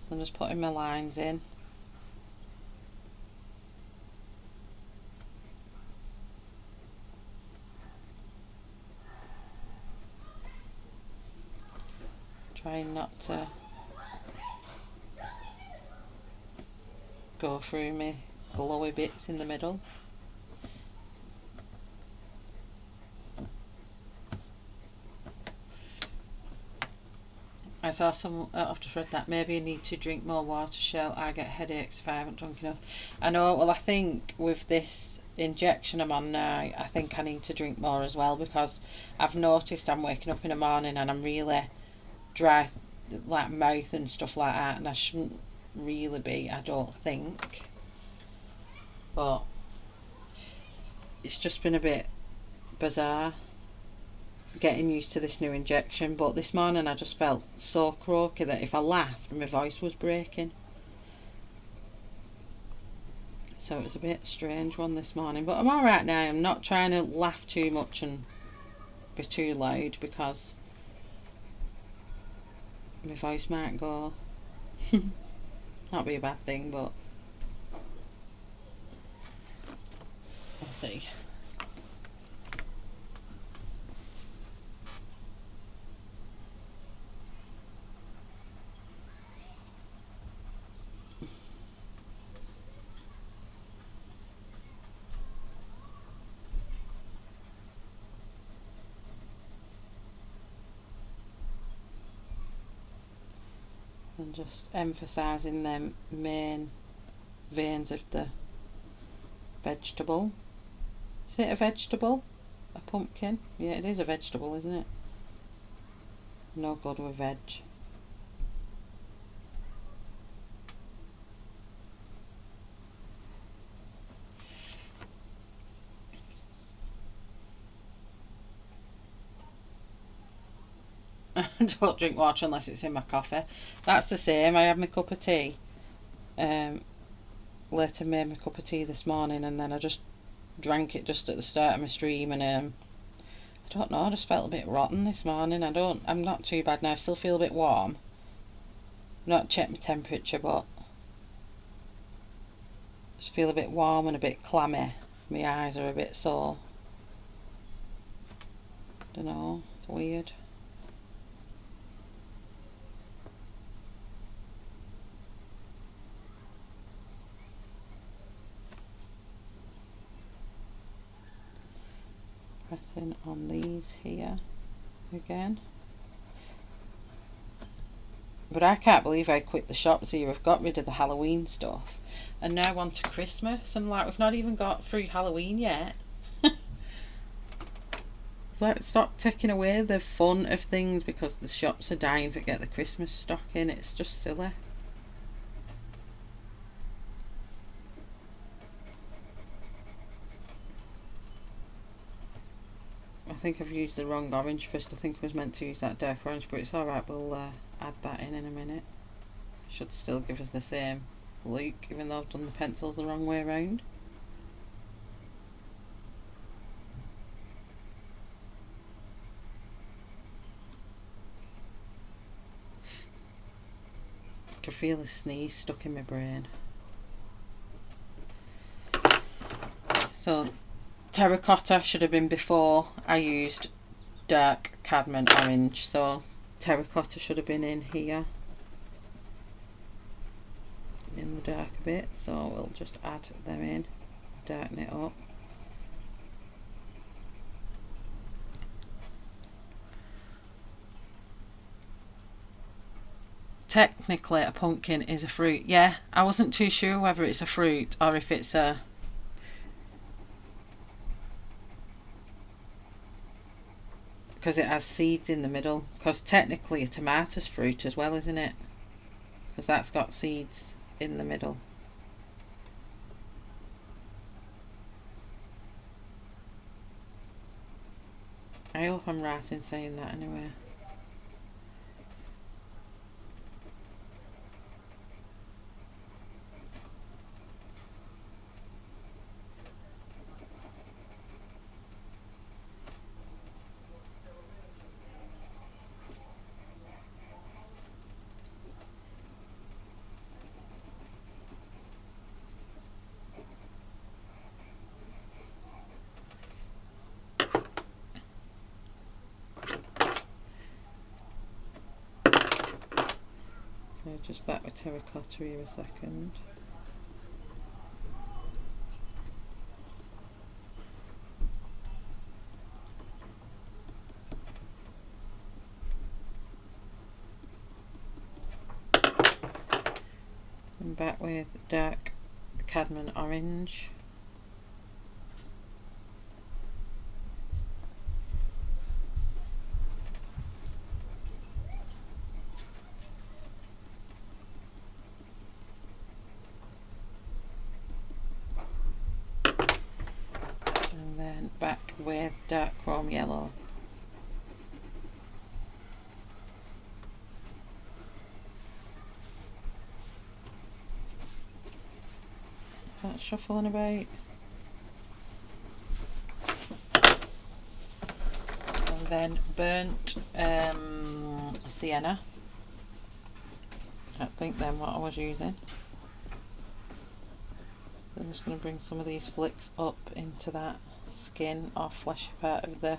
So I'm just putting my lines in. Trying not to go through my glowy bits in the middle. I saw some, I've just read that maybe I need to drink more water, Shell. I get headaches if I haven't drunk enough. I know, well I think with this injection I'm on now, I think I need to drink more as well, because I've noticed I'm waking up in the morning and I'm really dry, like mouth and stuff like that, and I shouldn't really be, I don't think. But it's just been a bit bizarre getting used to this new injection. But this morning I just felt so croaky that if I laughed my voice was breaking, so it was a bit strange one this morning. But I'm alright now. I'm not trying to laugh too much and be too loud, because my voice might go. Not be a bad thing, but we'll see. And just emphasising them main veins of the vegetable. Is it a vegetable? A pumpkin? Yeah, it is a vegetable, isn't it? No good with veg. Don't drink water unless it's in my coffee. That's the same. I had my cup of tea. Later made my cup of tea this morning, and then I just drank it just at the start of my stream, and I don't know, I just felt a bit rotten this morning. I'm not too bad now. I still feel a bit warm. I've not checked my temperature, but I just feel a bit warm and a bit clammy. My eyes are a bit sore. Don't know, it's weird. Pressing on these here again. But I can't believe how quick the shops here have got rid of the Halloween stuff, and now on to Christmas, and like we've not even got through Halloween yet. Like, stop taking away the fun of things because the shops are dying to get the Christmas stock in. It's just silly. I think I've used the wrong orange first. I think I was meant to use that dark orange, but it's alright, we'll add that in a minute. Should still give us the same look, even though I've done the pencils the wrong way around. feel a sneeze stuck in my brain. So terracotta should have been before I used dark cadmium orange, so terracotta should have been in here in the dark a bit, so we'll just add them in, darken it up. Technically a pumpkin is a fruit. Yeah, I wasn't too sure whether it's a fruit or if it's a because it has seeds in the middle, because technically a tomato's fruit as well, isn't it? Because that's got seeds in the middle. I hope I'm right in saying that anyway. So just back with terracotta here a second. And back with dark cadmium orange. And then back with dark chrome yellow. That's shuffling about. And then burnt sienna. I think then what I was using. I'm just going to bring some of these flicks up into that skin or fleshy part of the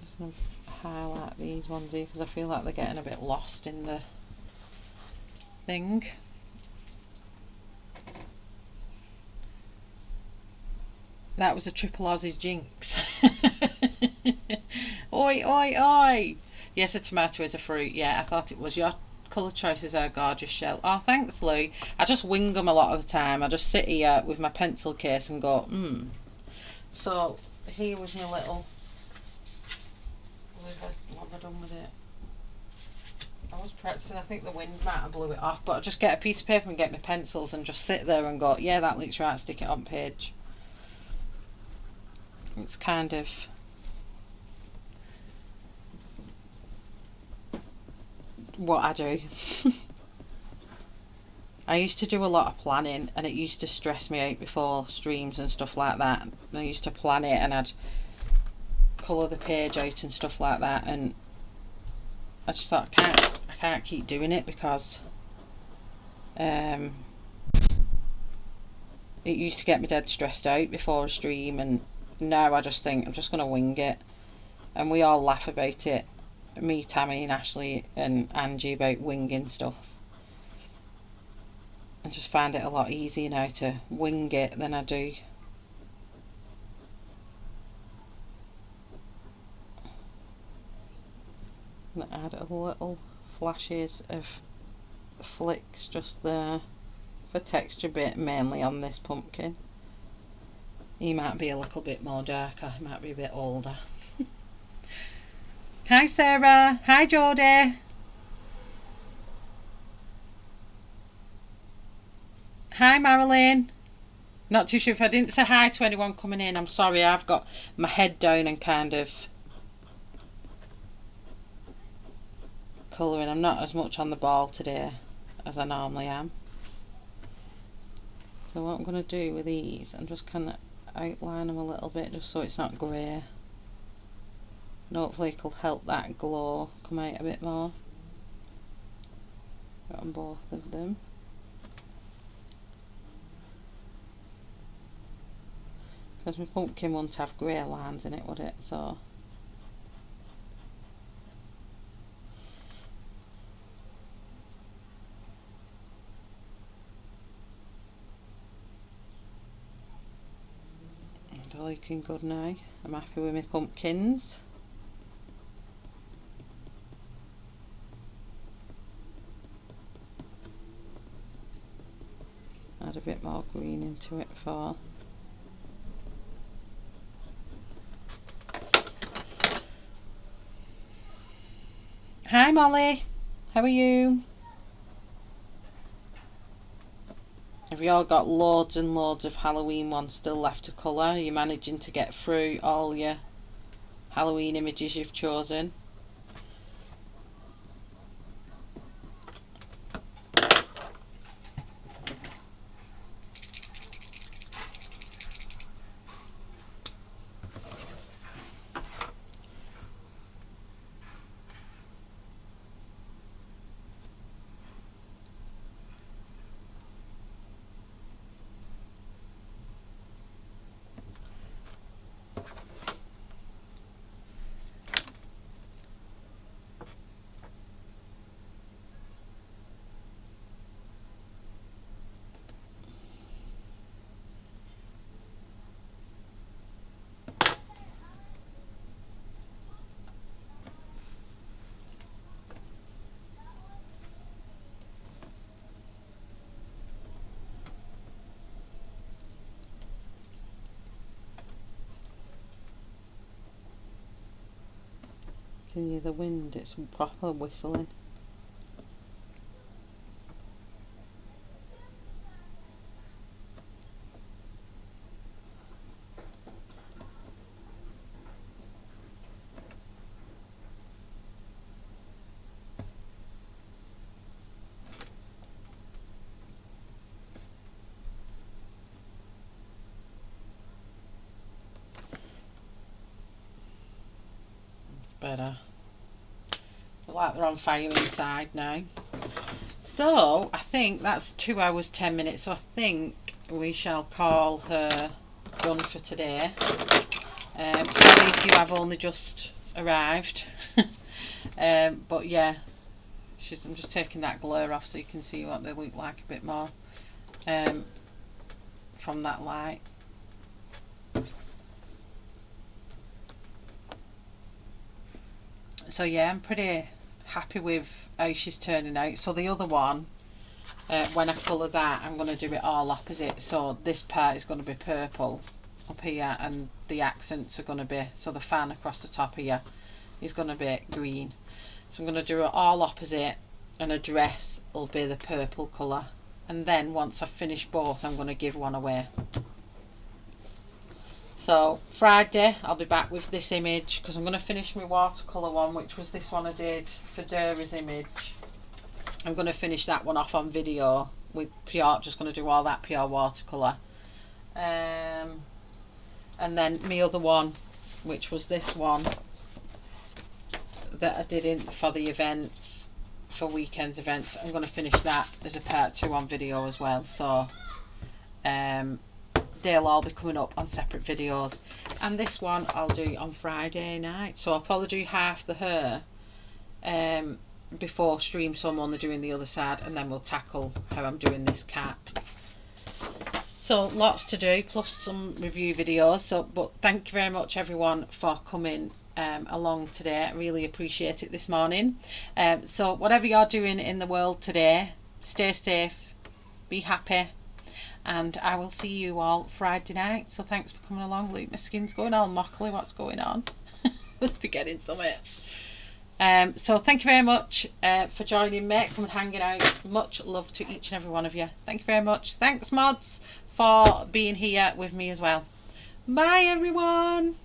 just going to highlight these ones here because I feel like they're getting a bit lost in the thing. That was a triple Aussie's jinx. Oi, oi, oi! Yes, a tomato is a fruit. Yeah, I thought it was. Your colour choices are gorgeous, Shell. Oh, thanks, Lou. I just wing them a lot of the time. I just sit here with my pencil case and go, So, here was my little... What have I done with it? I was practicing. I think the wind might have blew it off, but I just get a piece of paper and get my pencils and just sit there and go, yeah, that looks right, stick it on page. It's kind of what I do. I used to do a lot of planning and it used to stress me out before streams and stuff like that. And I used to plan it and I'd colour the page out and stuff like that, and I just thought I can't keep doing it because it used to get me dead stressed out before a stream, and now I just think I'm just going to wing it. And we all laugh about it, me, Tammy and Ashley and Angie, about winging stuff. I just find it a lot easier now to wing it than I do. And add a little flashes of flicks just there for texture bit, mainly on this pumpkin. He might be a little bit more darker, he might be a bit older. Hi Sarah, hi Jodie. Hi Marilyn. Not too sure if I didn't say hi to anyone coming in, I'm sorry, I've got my head down and kind of colouring. I'm not as much on the ball today as I normally am. So what I'm going to do with these, I'm just kind of outline them a little bit just so it's not grey, and hopefully it'll help that glow come out a bit more on both of them. Because my pumpkin won't have grey lines in it, would it? So they're looking good now. I'm happy with my pumpkins. Add a bit more green into it for Hi Molly, how are you? Have you all got loads and loads of Halloween ones still left to colour? Are you managing to get through all your Halloween images you've chosen? Can you hear the wind? It's proper whistling. Better. Look like they're on fire inside now. So I think that's 2 hours 10 minutes, so I think we shall call her done for today. Sorry if you have only just arrived. But yeah, I'm just taking that glare off so you can see what they look like a bit more from that light. So yeah, I'm pretty happy with how she's turning out. So the other one, when I colour that, I'm going to do it all opposite. So this part is going to be purple up here, and the accents are going to be, so the fan across the top here is going to be green. So I'm going to do it all opposite, and a dress will be the purple colour. And then once I've finished both, I'm going to give one away. So Friday I'll be back with this image, because I'm going to finish my watercolour one, which was this one I did for Dura's image. I'm going to finish that one off on video with pure, just going to do all that pure watercolour. And then my other one, which was this one that I did for the events, for weekends events, I'm going to finish that as a part 2 on video as well. So they'll all be coming up on separate videos, and this one I'll do on Friday night. So I'll probably do half the hair before stream, so I'm only doing the other side, and then we'll tackle how I'm doing this cat. So lots to do, plus some review videos. So but thank you very much everyone for coming along today. I really appreciate it this morning. So whatever you're doing in the world today, stay safe, be happy, and I will see you all Friday night. So thanks for coming along. Look, my skin's going all mockly. What's going on? Must be getting something. So thank you very much for joining me, come and hanging out. Much love to each and every one of you. Thank you very much. Thanks mods for being here with me as well. Bye everyone.